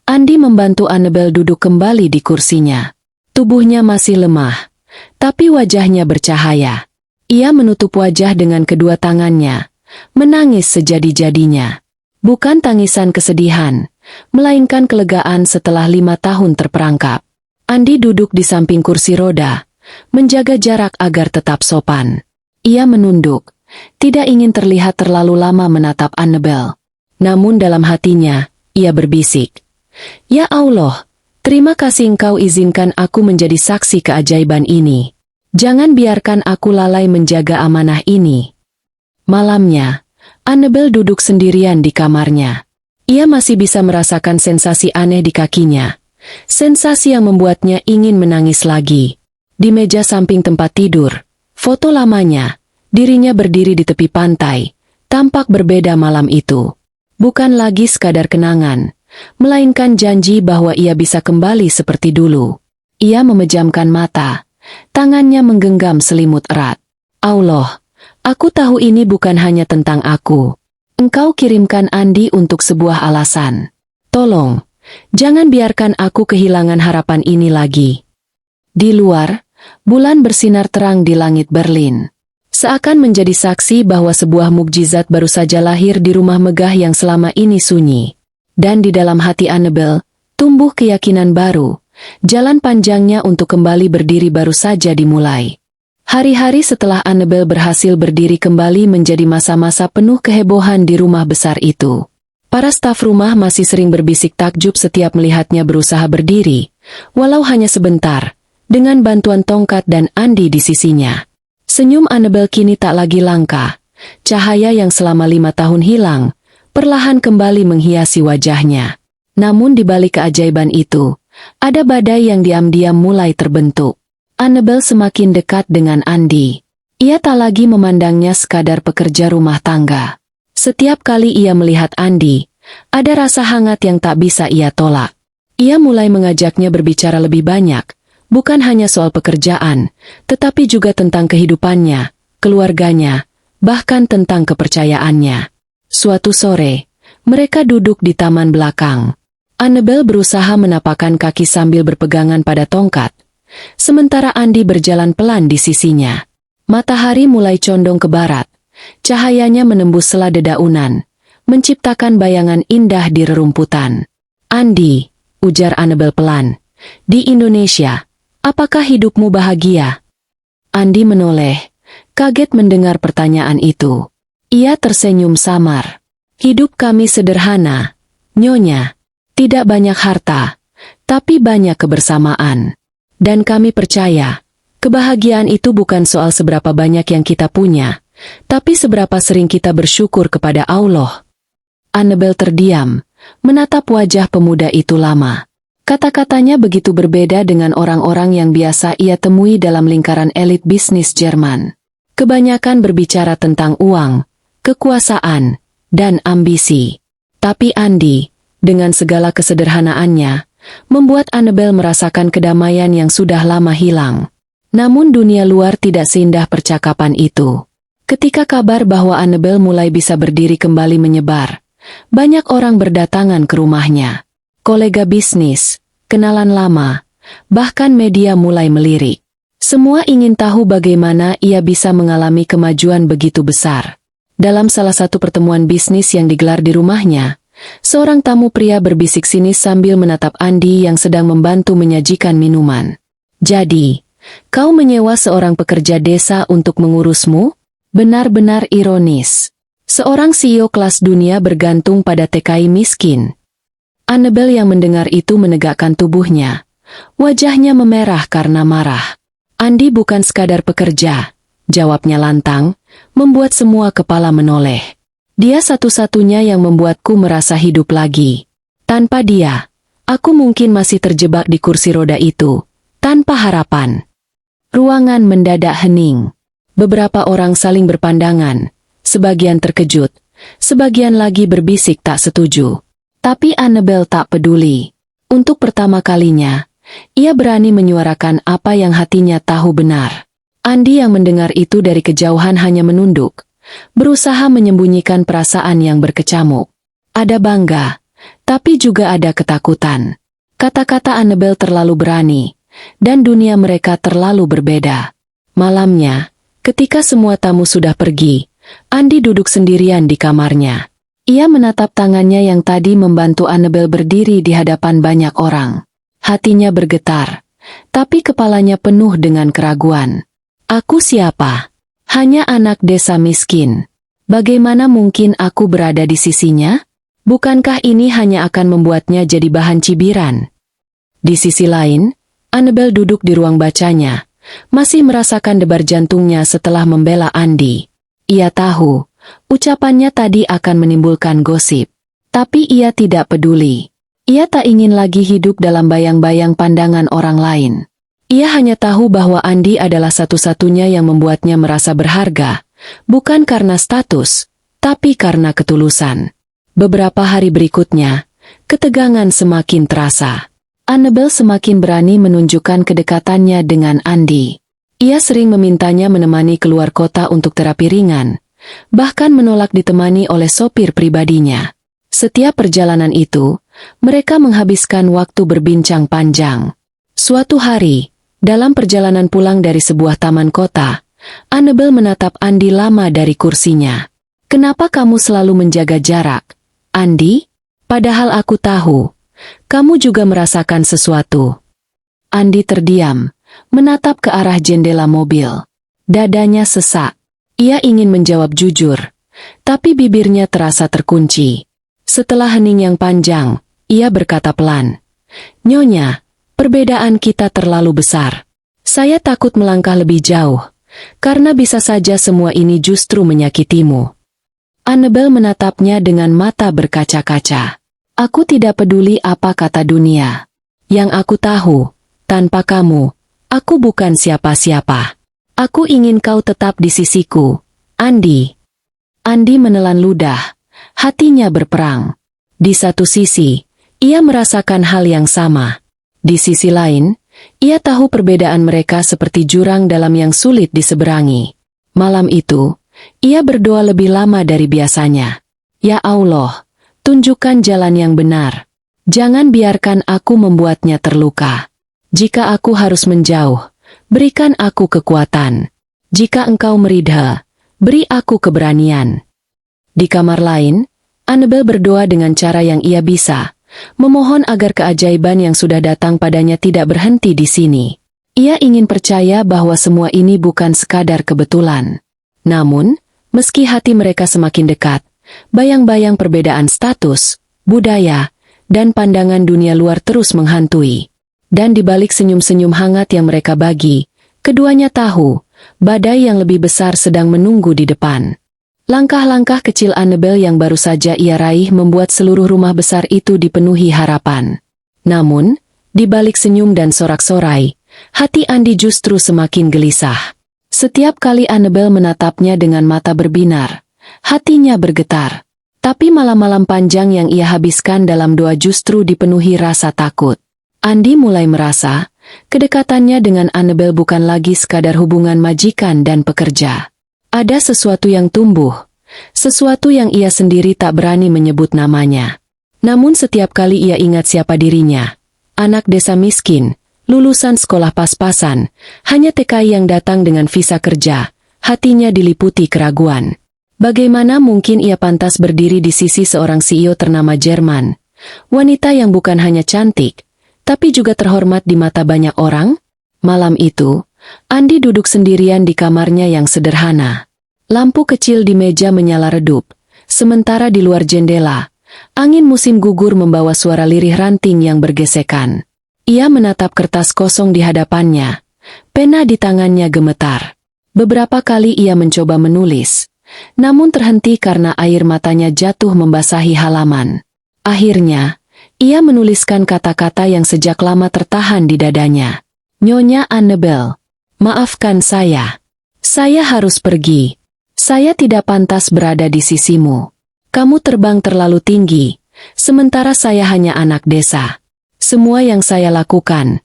Andi membantu Annabel duduk kembali di kursinya. Tubuhnya masih lemah, tapi wajahnya bercahaya. Ia menutup wajah dengan kedua tangannya, menangis sejadi-jadinya. Bukan tangisan kesedihan, melainkan kelegaan setelah 5 tahun terperangkap. Andi duduk di samping kursi roda, menjaga jarak agar tetap sopan. Ia menunduk, tidak ingin terlihat terlalu lama menatap Annabel. Namun dalam hatinya, ia berbisik, "Ya Allah, terima kasih Engkau izinkan aku menjadi saksi keajaiban ini. Jangan biarkan aku lalai menjaga amanah ini." Malamnya, Annabel duduk sendirian di kamarnya. Ia masih bisa merasakan sensasi aneh di kakinya. Sensasi yang membuatnya ingin menangis lagi. Di meja samping tempat tidur, foto lamanya, dirinya berdiri di tepi pantai, tampak berbeda malam itu. Bukan lagi sekadar kenangan, melainkan janji bahwa ia bisa kembali seperti dulu. Ia memejamkan mata, tangannya menggenggam selimut erat. Allah, aku tahu ini bukan hanya tentang aku. Engkau kirimkan Andi untuk sebuah alasan. Tolong, jangan biarkan aku kehilangan harapan ini lagi. Di luar, bulan bersinar terang di langit Berlin. Seakan menjadi saksi bahwa sebuah mukjizat baru saja lahir di rumah megah yang selama ini sunyi. Dan di dalam hati Annabel, tumbuh keyakinan baru. Jalan panjangnya untuk kembali berdiri baru saja dimulai. Hari-hari setelah Annabel berhasil berdiri kembali menjadi masa-masa penuh kehebohan di rumah besar itu. Para staf rumah masih sering berbisik takjub setiap melihatnya berusaha berdiri, walau hanya sebentar, dengan bantuan tongkat dan Andi di sisinya. Senyum Annabel kini tak lagi langka. Cahaya yang selama 5 tahun hilang, perlahan kembali menghiasi wajahnya. Namun di balik keajaiban itu, ada badai yang diam-diam mulai terbentuk. Annabel semakin dekat dengan Andi. Ia tak lagi memandangnya sekadar pekerja rumah tangga. Setiap kali ia melihat Andi, ada rasa hangat yang tak bisa ia tolak. Ia mulai mengajaknya berbicara lebih banyak, bukan hanya soal pekerjaan, tetapi juga tentang kehidupannya, keluarganya, bahkan tentang kepercayaannya. Suatu sore, mereka duduk di taman belakang. Annabel berusaha menapakkan kaki sambil berpegangan pada tongkat, sementara Andi berjalan pelan di sisinya. Matahari mulai condong ke barat, cahayanya menembus sela dedaunan, menciptakan bayangan indah di rerumputan. "Andi," ujar Annabel pelan, "di Indonesia, apakah hidupmu bahagia?" Andi menoleh, kaget mendengar pertanyaan itu. Ia tersenyum samar. "Hidup kami sederhana, Nyonya. Tidak banyak harta, tapi banyak kebersamaan. Dan kami percaya, kebahagiaan itu bukan soal seberapa banyak yang kita punya, tapi seberapa sering kita bersyukur kepada Allah." Annabel terdiam, menatap wajah pemuda itu lama. Kata-katanya begitu berbeda dengan orang-orang yang biasa ia temui dalam lingkaran elit bisnis Jerman. Kebanyakan berbicara tentang uang, kekuasaan, dan ambisi. Tapi Andi, dengan segala kesederhanaannya, membuat Annabel merasakan kedamaian yang sudah lama hilang. Namun dunia luar tidak seindah percakapan itu. Ketika kabar bahwa Annabel mulai bisa berdiri kembali menyebar, banyak orang berdatangan ke rumahnya. Kolega bisnis, kenalan lama, bahkan media mulai melirik. Semua ingin tahu bagaimana ia bisa mengalami kemajuan begitu besar. Dalam salah satu pertemuan bisnis yang digelar di rumahnya, seorang tamu pria berbisik sinis sambil menatap Andi yang sedang membantu menyajikan minuman. "Jadi, kau menyewa seorang pekerja desa untuk mengurusmu?" Benar-benar ironis. Seorang CEO kelas dunia bergantung pada TKI miskin. Annabel yang mendengar itu menegakkan tubuhnya. Wajahnya memerah karena marah. "Andi bukan sekadar pekerja," jawabnya lantang, membuat semua kepala menoleh. "Dia satu-satunya yang membuatku merasa hidup lagi. Tanpa dia, aku mungkin masih terjebak di kursi roda itu, tanpa harapan." Ruangan mendadak hening. Beberapa orang saling berpandangan, sebagian terkejut, sebagian lagi berbisik tak setuju. Tapi Annabel tak peduli. Untuk pertama kalinya, ia berani menyuarakan apa yang hatinya tahu benar. Andi yang mendengar itu dari kejauhan hanya menunduk, berusaha menyembunyikan perasaan yang berkecamuk. Ada bangga, tapi juga ada ketakutan. Kata-kata Annabel terlalu berani, dan dunia mereka terlalu berbeda. Malamnya, ketika semua tamu sudah pergi, Andi duduk sendirian di kamarnya. Ia menatap tangannya yang tadi membantu Annabel berdiri di hadapan banyak orang. Hatinya bergetar, tapi kepalanya penuh dengan keraguan. "Aku siapa? Hanya anak desa miskin. Bagaimana mungkin aku berada di sisinya? Bukankah ini hanya akan membuatnya jadi bahan cibiran?" Di sisi lain, Annabel duduk di ruang bacanya, masih merasakan debar jantungnya setelah membela Andi. Ia tahu, ucapannya tadi akan menimbulkan gosip. Tapi ia tidak peduli. Ia tak ingin lagi hidup dalam bayang-bayang pandangan orang lain. Ia hanya tahu bahwa Andi adalah satu-satunya yang membuatnya merasa berharga, bukan karena status, tapi karena ketulusan. Beberapa hari berikutnya, ketegangan semakin terasa. Annabel semakin berani menunjukkan kedekatannya dengan Andi. Ia sering memintanya menemani keluar kota untuk terapi ringan, bahkan menolak ditemani oleh sopir pribadinya. Setiap perjalanan itu, mereka menghabiskan waktu berbincang panjang. Suatu hari, dalam perjalanan pulang dari sebuah taman kota, Annabel menatap Andi lama dari kursinya. "Kenapa kamu selalu menjaga jarak, Andi? Padahal aku tahu, kamu juga merasakan sesuatu." Andi terdiam, menatap ke arah jendela mobil. Dadanya sesak. Ia ingin menjawab jujur, tapi bibirnya terasa terkunci. Setelah hening yang panjang, ia berkata pelan, "Nyonya, perbedaan kita terlalu besar. Saya takut melangkah lebih jauh, karena bisa saja semua ini justru menyakitimu." Annabel menatapnya dengan mata berkaca-kaca. "Aku tidak peduli apa kata dunia. Yang aku tahu, tanpa kamu, aku bukan siapa-siapa. Aku ingin kau tetap di sisiku, Andi." Andi menelan ludah, hatinya berperang. Di satu sisi, ia merasakan hal yang sama. Di sisi lain, ia tahu perbedaan mereka seperti jurang dalam yang sulit diseberangi. Malam itu, ia berdoa lebih lama dari biasanya. "Ya Allah, tunjukkan jalan yang benar. Jangan biarkan aku membuatnya terluka. Jika aku harus menjauh, berikan aku kekuatan. Jika engkau meridha, beri aku keberanian." Di kamar lain, Annabel berdoa dengan cara yang ia bisa, memohon agar keajaiban yang sudah datang padanya tidak berhenti di sini. Ia ingin percaya bahwa semua ini bukan sekadar kebetulan. Namun, meski hati mereka semakin dekat, bayang-bayang perbedaan status, budaya, dan pandangan dunia luar terus menghantui. Dan di balik senyum-senyum hangat yang mereka bagi, keduanya tahu, badai yang lebih besar sedang menunggu di depan. Langkah-langkah kecil Annabel yang baru saja ia raih membuat seluruh rumah besar itu dipenuhi harapan. Namun, di balik senyum dan sorak-sorai, hati Andi justru semakin gelisah. Setiap kali Annabel menatapnya dengan mata berbinar, hatinya bergetar. Tapi malam-malam panjang yang ia habiskan dalam doa justru dipenuhi rasa takut. Andi mulai merasa, kedekatannya dengan Annabel bukan lagi sekadar hubungan majikan dan pekerja. Ada sesuatu yang tumbuh, sesuatu yang ia sendiri tak berani menyebut namanya. Namun setiap kali ia ingat siapa dirinya, anak desa miskin, lulusan sekolah pas-pasan, hanya TKI yang datang dengan visa kerja, hatinya diliputi keraguan. Bagaimana mungkin ia pantas berdiri di sisi seorang CEO ternama Jerman? Wanita yang bukan hanya cantik, tapi juga terhormat di mata banyak orang? Malam itu, Andi duduk sendirian di kamarnya yang sederhana. Lampu kecil di meja menyala redup, sementara di luar jendela, angin musim gugur membawa suara lirih ranting yang bergesekan. Ia menatap kertas kosong di hadapannya. Pena di tangannya gemetar. Beberapa kali ia mencoba menulis, namun terhenti karena air matanya jatuh membasahi halaman. Akhirnya, ia menuliskan kata-kata yang sejak lama tertahan di dadanya. Nyonya Annabel, maafkan saya. Saya harus pergi. Saya tidak pantas berada di sisimu. Kamu terbang terlalu tinggi, sementara saya hanya anak desa. Semua yang saya lakukan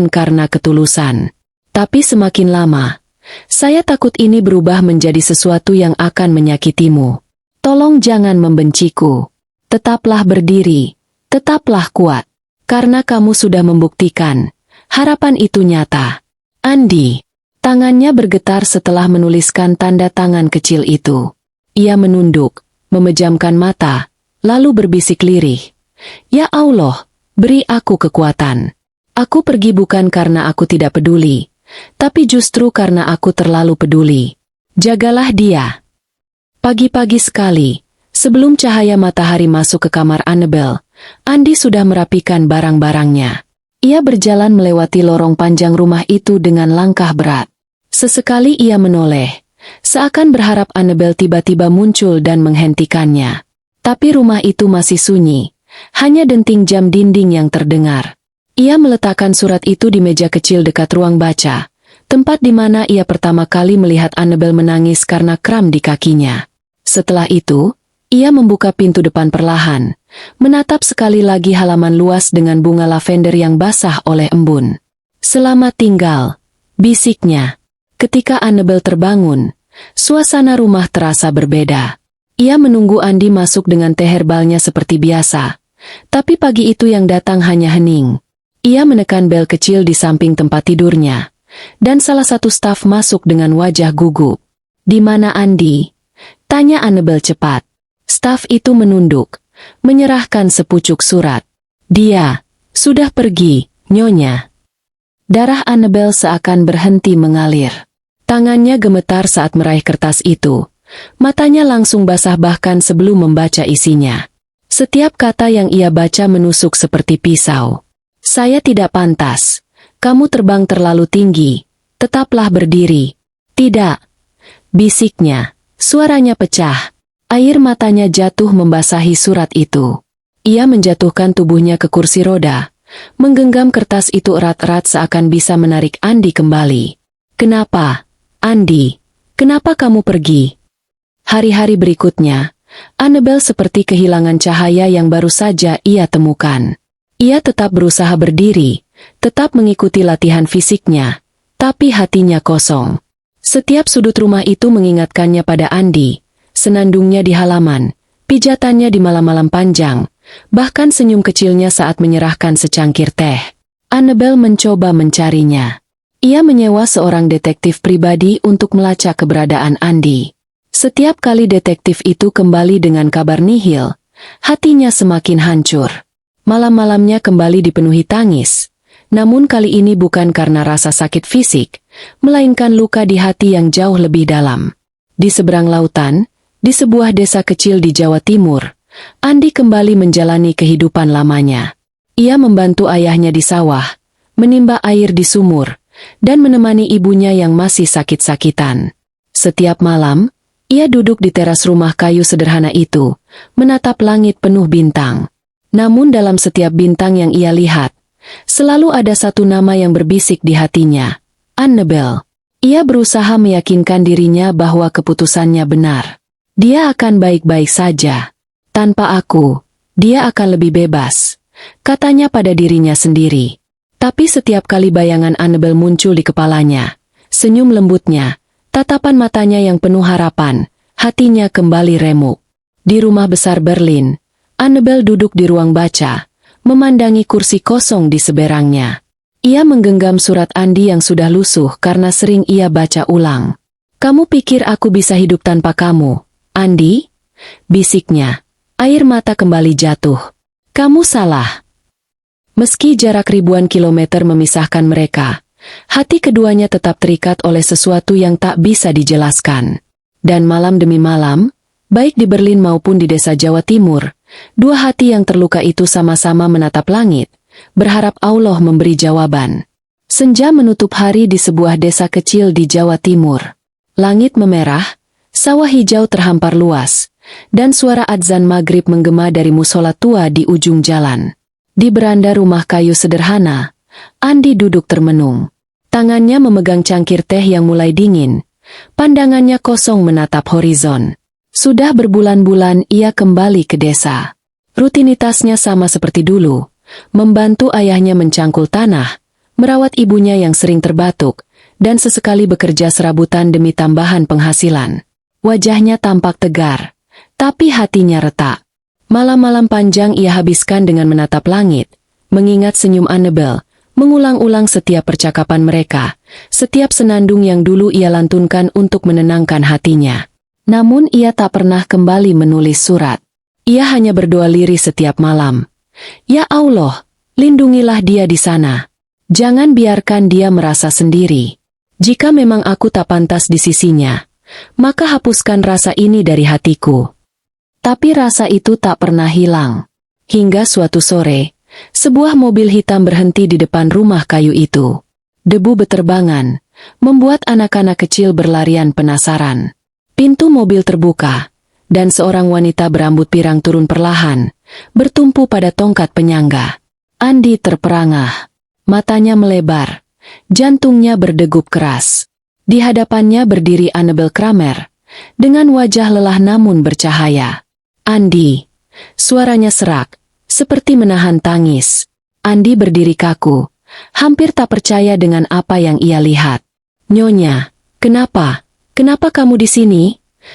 karena ketulusan. Tapi semakin lama, saya takut ini berubah menjadi sesuatu yang akan menyakitimu. Tolong jangan membenciku. Tetaplah berdiri, tetaplah kuat. Karena kamu sudah membuktikan, harapan itu nyata. Andi. Tangannya bergetar setelah menuliskan tanda tangan kecil itu. Ia menunduk, memejamkan mata, lalu berbisik lirih. Ya Allah, beri aku kekuatan. Aku pergi bukan karena aku tidak peduli, tapi justru karena aku terlalu peduli. Jagalah dia. Pagi-pagi sekali, sebelum cahaya matahari masuk ke kamar Annabel, Andi sudah merapikan barang-barangnya. Ia berjalan melewati lorong panjang rumah itu dengan langkah berat. Sesekali ia menoleh, seakan berharap Annabel tiba-tiba muncul dan menghentikannya. Tapi rumah itu masih sunyi, hanya denting jam dinding yang terdengar. Ia meletakkan surat itu di meja kecil dekat ruang baca, tempat di mana ia pertama kali melihat Annabel menangis karena kram di kakinya. Setelah itu, ia membuka pintu depan perlahan, menatap sekali lagi halaman luas dengan bunga lavender yang basah oleh embun. Selamat tinggal, bisiknya. Ketika Annabel terbangun, suasana rumah terasa berbeda. Ia menunggu Andi masuk dengan teh herbalnya seperti biasa, tapi pagi itu yang datang hanya hening. Ia menekan bel kecil di samping tempat tidurnya, dan salah satu staf masuk dengan wajah gugup. "Di mana Andi?" tanya Annabel cepat. Staf itu menunduk, menyerahkan sepucuk surat. "Dia sudah pergi, Nyonya." Darah Annabel seakan berhenti mengalir. Tangannya gemetar saat meraih kertas itu. Matanya langsung basah bahkan sebelum membaca isinya. Setiap kata yang ia baca menusuk seperti pisau. "Saya tidak pantas. Kamu terbang terlalu tinggi. Tetaplah berdiri." "Tidak," bisiknya. Suaranya pecah. Air matanya jatuh membasahi surat itu. Ia menjatuhkan tubuhnya ke kursi roda, menggenggam kertas itu erat-erat seakan bisa menarik Andi kembali. "Kenapa, Andi? Kenapa kamu pergi?" Hari-hari berikutnya, Annabel seperti kehilangan cahaya yang baru saja ia temukan. Ia tetap berusaha berdiri, tetap mengikuti latihan fisiknya, tapi hatinya kosong. Setiap sudut rumah itu mengingatkannya pada Andi, senandungnya di halaman, pijatannya di malam-malam panjang, bahkan senyum kecilnya saat menyerahkan secangkir teh. Annabel mencoba mencarinya. Ia menyewa seorang detektif pribadi untuk melacak keberadaan Andi. Setiap kali detektif itu kembali dengan kabar nihil, hatinya semakin hancur. Malam-malamnya kembali dipenuhi tangis, namun kali ini bukan karena rasa sakit fisik, melainkan luka di hati yang jauh lebih dalam. Di seberang lautan, di sebuah desa kecil di Jawa Timur, Andi kembali menjalani kehidupan lamanya. Ia membantu ayahnya di sawah, menimba air di sumur, dan menemani ibunya yang masih sakit-sakitan. Setiap malam, ia duduk di teras rumah kayu sederhana itu, menatap langit penuh bintang. Namun dalam setiap bintang yang ia lihat, selalu ada satu nama yang berbisik di hatinya, Annabel. Ia berusaha meyakinkan dirinya bahwa keputusannya benar. Dia akan baik-baik saja. Tanpa aku, dia akan lebih bebas, katanya pada dirinya sendiri. Tapi setiap kali bayangan Annabel muncul di kepalanya, senyum lembutnya, tatapan matanya yang penuh harapan, hatinya kembali remuk. Di rumah besar Berlin, Annabel duduk di ruang baca, memandangi kursi kosong di seberangnya. Ia menggenggam surat Andi yang sudah lusuh karena sering ia baca ulang. Kamu pikir aku bisa hidup tanpa kamu, Andi? Bisiknya. Air mata kembali jatuh. Kamu salah. Meski jarak ribuan kilometer memisahkan mereka, hati keduanya tetap terikat oleh sesuatu yang tak bisa dijelaskan. Dan malam demi malam, baik di Berlin maupun di desa Jawa Timur, dua hati yang terluka itu sama-sama menatap langit, berharap Allah memberi jawaban. Senja menutup hari di sebuah desa kecil di Jawa Timur. Langit memerah, sawah hijau terhampar luas, dan suara adzan maghrib menggema dari musola tua di ujung jalan. Di beranda rumah kayu sederhana, Andi duduk termenung. Tangannya memegang cangkir teh yang mulai dingin. Pandangannya kosong menatap horizon. Sudah berbulan-bulan ia kembali ke desa. Rutinitasnya sama seperti dulu, membantu ayahnya mencangkul tanah, merawat ibunya yang sering terbatuk, dan sesekali bekerja serabutan demi tambahan penghasilan. Wajahnya tampak tegar, tapi hatinya retak. Malam-malam panjang ia habiskan dengan menatap langit, mengingat senyum Annabel, mengulang-ulang setiap percakapan mereka, setiap senandung yang dulu ia lantunkan untuk menenangkan hatinya. Namun ia tak pernah kembali menulis surat. Ia hanya berdoa lirih setiap malam. Ya Allah, lindungilah dia di sana. Jangan biarkan dia merasa sendiri. Jika memang aku tak pantas di sisinya, maka hapuskan rasa ini dari hatiku. Tapi rasa itu tak pernah hilang. Hingga suatu sore, sebuah mobil hitam berhenti di depan rumah kayu itu. Debu beterbangan, membuat anak-anak kecil berlarian penasaran. Pintu mobil terbuka, dan seorang wanita berambut pirang turun perlahan, bertumpu pada tongkat penyangga. Andi terperangah. Matanya melebar. Jantungnya berdegup keras. Di hadapannya berdiri Annabel Kramer, dengan wajah lelah namun bercahaya. Andi. Suaranya serak, seperti menahan tangis. Andi berdiri kaku, hampir tak percaya dengan apa yang ia lihat. Nyonya, kenapa? Kenapa kamu di sini?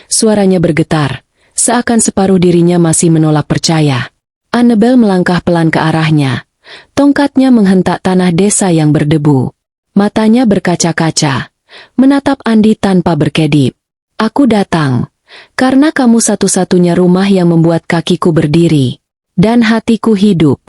Suaranya bergetar, seakan separuh dirinya masih menolak percaya. Annabel melangkah pelan ke arahnya. Tongkatnya menghentak tanah desa yang berdebu. Matanya berkaca-kaca, menatap Andi tanpa berkedip. Aku datang, karena kamu satu-satunya rumah yang membuat kakiku berdiri, dan hatiku hidup.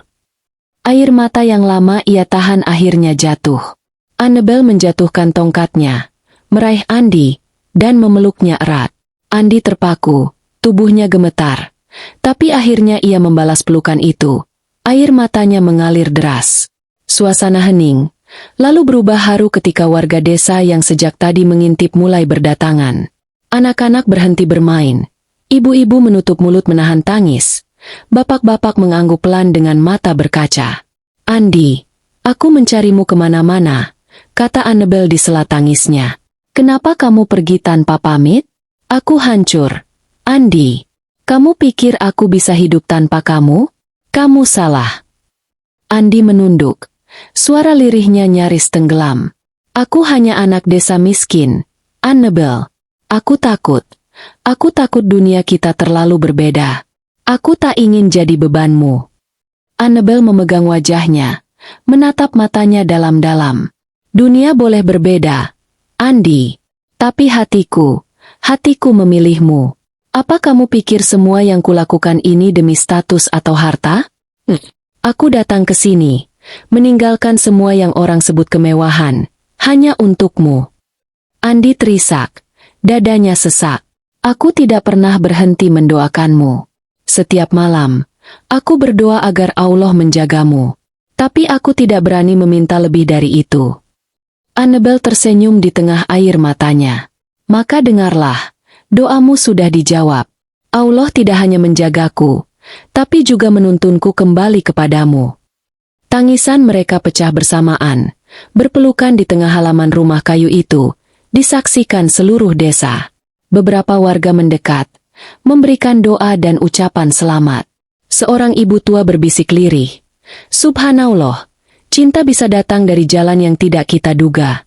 Air mata yang lama ia tahan akhirnya jatuh. Annabel menjatuhkan tongkatnya, meraih Andi, dan memeluknya erat. Andi terpaku, tubuhnya gemetar. Tapi akhirnya ia membalas pelukan itu. Air matanya mengalir deras. Suasana hening, lalu berubah haru ketika warga desa yang sejak tadi mengintip mulai berdatangan. Anak-anak berhenti bermain. Ibu-ibu menutup mulut menahan tangis. Bapak-bapak mengangguk pelan dengan mata berkaca. Andi, aku mencarimu kemana-mana, kata Annabel di sela tangisnya. Kenapa kamu pergi tanpa pamit? Aku hancur. Andi, kamu pikir aku bisa hidup tanpa kamu? Kamu salah. Andi menunduk. Suara lirihnya nyaris tenggelam. Aku hanya anak desa miskin. Annabel. Aku takut. Aku takut dunia kita terlalu berbeda. Aku tak ingin jadi bebanmu. Annabel memegang wajahnya, menatap matanya dalam-dalam. Dunia boleh berbeda, Andi. Tapi hatiku memilihmu. Apa kamu pikir semua yang kulakukan ini demi status atau harta? Aku datang ke sini, meninggalkan semua yang orang sebut kemewahan, hanya untukmu. Andi terisak, dadanya sesak. Aku tidak pernah berhenti mendoakanmu. Setiap malam, aku berdoa agar Allah menjagamu. Tapi aku tidak berani meminta lebih dari itu. Annabel tersenyum di tengah air matanya. Maka dengarlah, doamu sudah dijawab. Allah tidak hanya menjagaku, tapi juga menuntunku kembali kepadamu. Tangisan mereka pecah bersamaan, berpelukan di tengah halaman rumah kayu itu, disaksikan seluruh desa. Beberapa warga mendekat, memberikan doa dan ucapan selamat. Seorang ibu tua berbisik lirih, Subhanallah, cinta bisa datang dari jalan yang tidak kita duga.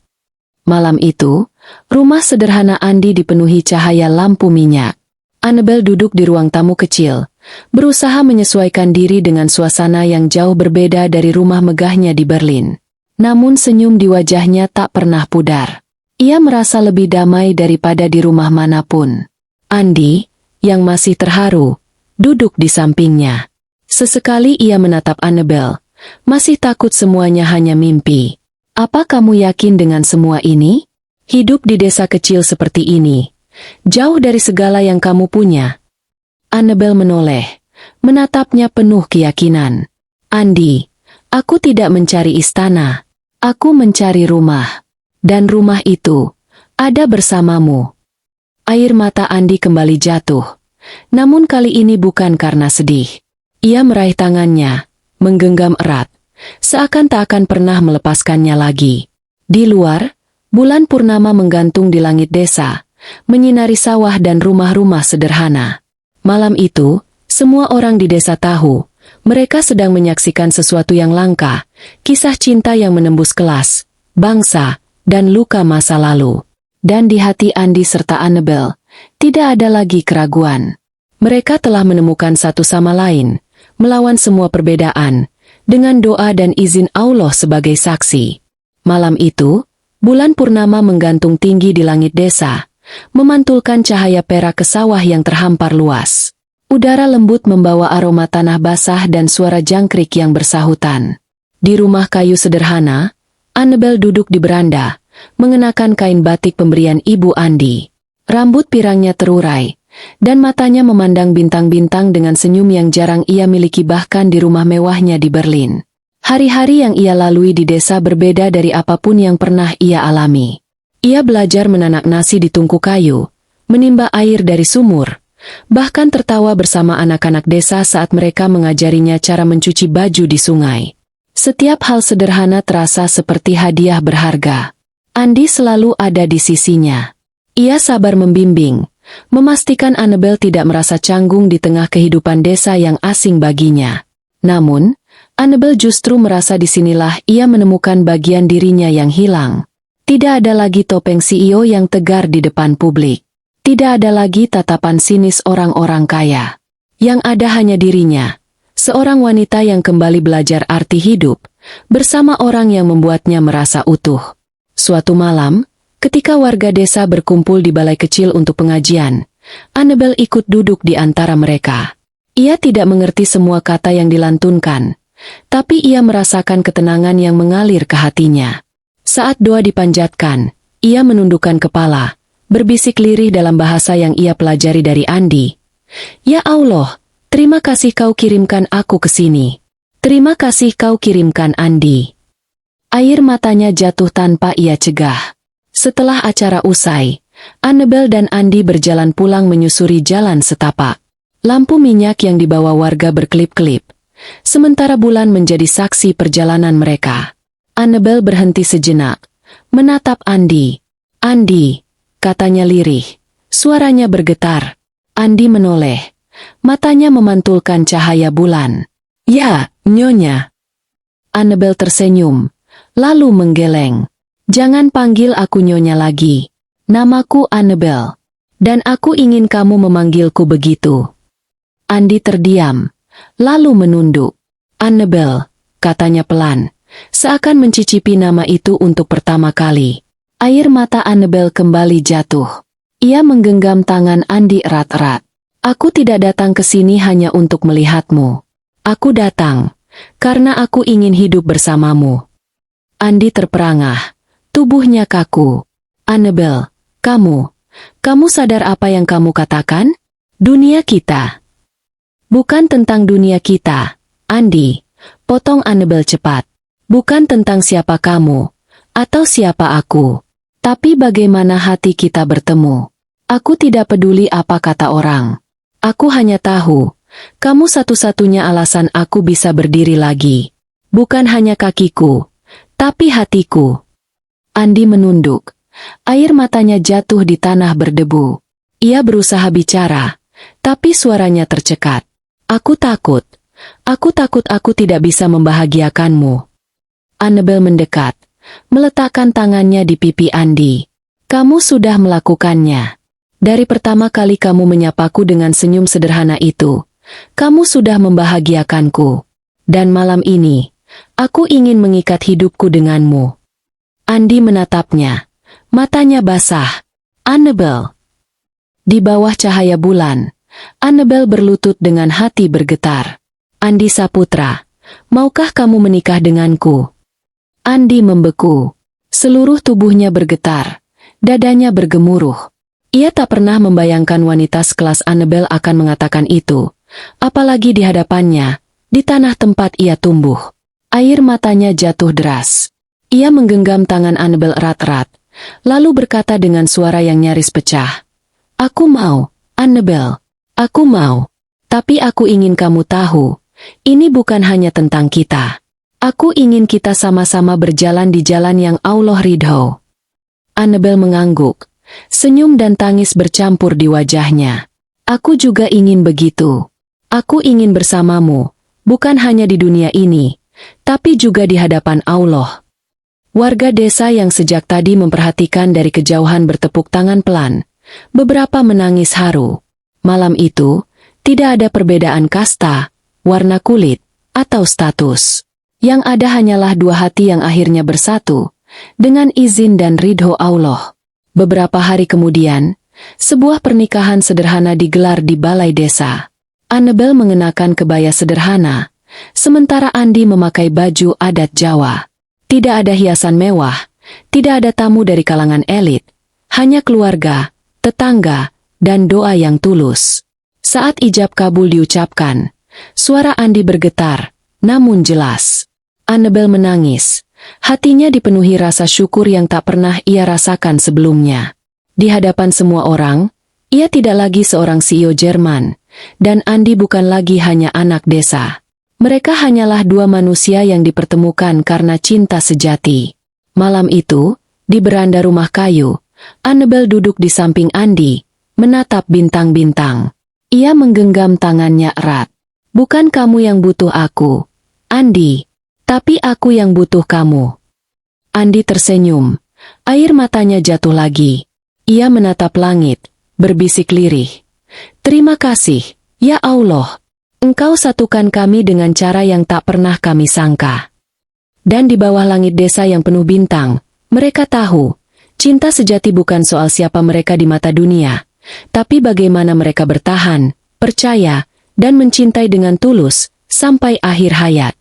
Malam itu, rumah sederhana Andi dipenuhi cahaya lampu minyak. Annabel duduk di ruang tamu kecil, berusaha menyesuaikan diri dengan suasana yang jauh berbeda dari rumah megahnya di Berlin. Namun senyum di wajahnya tak pernah pudar. Ia merasa lebih damai daripada di rumah manapun. Andi, yang masih terharu, duduk di sampingnya. Sesekali ia menatap Annabel, masih takut semuanya hanya mimpi. Apa kamu yakin dengan semua ini? Hidup di desa kecil seperti ini, jauh dari segala yang kamu punya. Annabel menoleh, menatapnya penuh keyakinan. Andi, aku tidak mencari istana, aku mencari rumah. Dan rumah itu ada bersamamu. Air mata Andi kembali jatuh. Namun kali ini bukan karena sedih. Ia meraih tangannya, menggenggam erat, seakan tak akan pernah melepaskannya lagi. Di luar, bulan purnama menggantung di langit desa, menyinari sawah dan rumah-rumah sederhana. Malam itu, semua orang di desa tahu, mereka sedang menyaksikan sesuatu yang langka, kisah cinta yang menembus kelas, bangsa, dan luka masa lalu. Dan di hati Andi serta Annabel, tidak ada lagi keraguan. Mereka telah menemukan satu sama lain, melawan semua perbedaan, dengan doa dan izin Allah sebagai saksi. Malam itu, bulan purnama menggantung tinggi di langit desa, memantulkan cahaya perak ke sawah yang terhampar luas. Udara lembut membawa aroma tanah basah dan suara jangkrik yang bersahutan. Di rumah kayu sederhana, Annabel duduk di beranda, mengenakan kain batik pemberian ibu Andi. Rambut pirangnya terurai, dan matanya memandang bintang-bintang dengan senyum yang jarang ia miliki bahkan di rumah mewahnya di Berlin. Hari-hari yang ia lalui di desa berbeda dari apapun yang pernah ia alami. Ia belajar menanak nasi di tungku kayu, menimba air dari sumur, bahkan tertawa bersama anak-anak desa saat mereka mengajarinya cara mencuci baju di sungai. Setiap hal sederhana terasa seperti hadiah berharga. Andi selalu ada di sisinya. Ia sabar membimbing, memastikan Annabel tidak merasa canggung di tengah kehidupan desa yang asing baginya. Namun, Annabel justru merasa disinilah ia menemukan bagian dirinya yang hilang. Tidak ada lagi topeng CEO yang tegar di depan publik. Tidak ada lagi tatapan sinis orang-orang kaya. Yang ada hanya dirinya, seorang wanita yang kembali belajar arti hidup, bersama orang yang membuatnya merasa utuh. Suatu malam, ketika warga desa berkumpul di balai kecil untuk pengajian, Annabel ikut duduk di antara mereka. Ia tidak mengerti semua kata yang dilantunkan, tapi ia merasakan ketenangan yang mengalir ke hatinya. Saat doa dipanjatkan, ia menundukkan kepala, berbisik lirih dalam bahasa yang ia pelajari dari Andi. Ya Allah, terima kasih kau kirimkan aku ke sini. Terima kasih kau kirimkan Andi. Air matanya jatuh tanpa ia cegah. Setelah acara usai, Annabel dan Andi berjalan pulang menyusuri jalan setapak. Lampu minyak yang dibawa warga berkelip-kelip, sementara bulan menjadi saksi perjalanan mereka. Annabel berhenti sejenak, menatap Andi. Andi, katanya lirih, suaranya bergetar. Andi menoleh, matanya memantulkan cahaya bulan. Ya, Nyonya. Annabel tersenyum, lalu menggeleng. Jangan panggil aku Nyonya lagi. Namaku Annabel. Dan aku ingin kamu memanggilku begitu. Andi terdiam, lalu menunduk. Annabel, katanya pelan, seakan mencicipi nama itu untuk pertama kali. Air mata Annabel kembali jatuh. Ia menggenggam tangan Andi erat-erat. Aku tidak datang ke sini hanya untuk melihatmu. Aku datang karena aku ingin hidup bersamamu. Andi terperangah, tubuhnya kaku. Annabel, kamu sadar apa yang kamu katakan? Dunia kita. Bukan tentang dunia kita, Andi, potong Annabel cepat. Bukan tentang siapa kamu, atau siapa aku. Tapi bagaimana hati kita bertemu. Aku tidak peduli apa kata orang. Aku hanya tahu, kamu satu-satunya alasan aku bisa berdiri lagi. Bukan hanya kakiku, tapi hatiku. Andi menunduk. Air matanya jatuh di tanah berdebu. Ia berusaha bicara, tapi suaranya tercekat. Aku takut aku tidak bisa membahagiakanmu. Annabel mendekat, meletakkan tangannya di pipi Andi. Kamu sudah melakukannya. Dari pertama kali kamu menyapaku dengan senyum sederhana itu, kamu sudah membahagiakanku. Dan malam ini, aku ingin mengikat hidupku denganmu. Andi menatapnya, Matanya basah. Annabel. Di bawah cahaya bulan, Annabel berlutut dengan hati bergetar. Andi Saputra, maukah kamu menikah denganku? Andi membeku. Seluruh tubuhnya bergetar. Dadanya bergemuruh. Ia tak pernah membayangkan wanita sekelas Annabel akan mengatakan itu. Apalagi di hadapannya, di tanah tempat ia tumbuh. Air matanya jatuh deras. Ia menggenggam tangan Annabel erat-erat, lalu berkata dengan suara yang nyaris pecah. Aku mau, Annabel. Aku mau. Tapi aku ingin kamu tahu, ini bukan hanya tentang kita. Aku ingin kita sama-sama berjalan di jalan yang Allah ridho. Annabel mengangguk. Senyum dan tangis bercampur di wajahnya. Aku juga ingin begitu. Aku ingin bersamamu, bukan hanya di dunia ini, tapi juga di hadapan Allah. Warga desa yang sejak tadi memperhatikan dari kejauhan bertepuk tangan pelan. Beberapa menangis haru. Malam itu, tidak ada perbedaan kasta, warna kulit, atau status. Yang ada hanyalah dua hati yang akhirnya bersatu, dengan izin dan ridho Allah. Beberapa hari kemudian, sebuah pernikahan sederhana digelar di balai desa. Annabel mengenakan kebaya sederhana, sementara Andi memakai baju adat Jawa. Tidak ada hiasan mewah, tidak ada tamu dari kalangan elit, hanya keluarga, tetangga, dan doa yang tulus. Saat ijab kabul diucapkan, suara Andi bergetar, namun jelas. Annabel menangis. Hatinya dipenuhi rasa syukur yang tak pernah ia rasakan sebelumnya. Di hadapan semua orang, ia tidak lagi seorang CEO Jerman, dan Andi bukan lagi hanya anak desa. Mereka hanyalah dua manusia yang dipertemukan karena cinta sejati. Malam itu, di beranda rumah kayu, Annabel duduk di samping Andi, menatap bintang-bintang. Ia menggenggam tangannya erat. Bukan kamu yang butuh aku, Andi. Tapi aku yang butuh kamu. Andi tersenyum. Air matanya jatuh lagi. Ia menatap langit, berbisik lirih. Terima kasih, ya Allah. Engkau satukan kami dengan cara yang tak pernah kami sangka. Dan di bawah langit desa yang penuh bintang, mereka tahu, cinta sejati bukan soal siapa mereka di mata dunia, tapi bagaimana mereka bertahan, percaya, dan mencintai dengan tulus, sampai akhir hayat.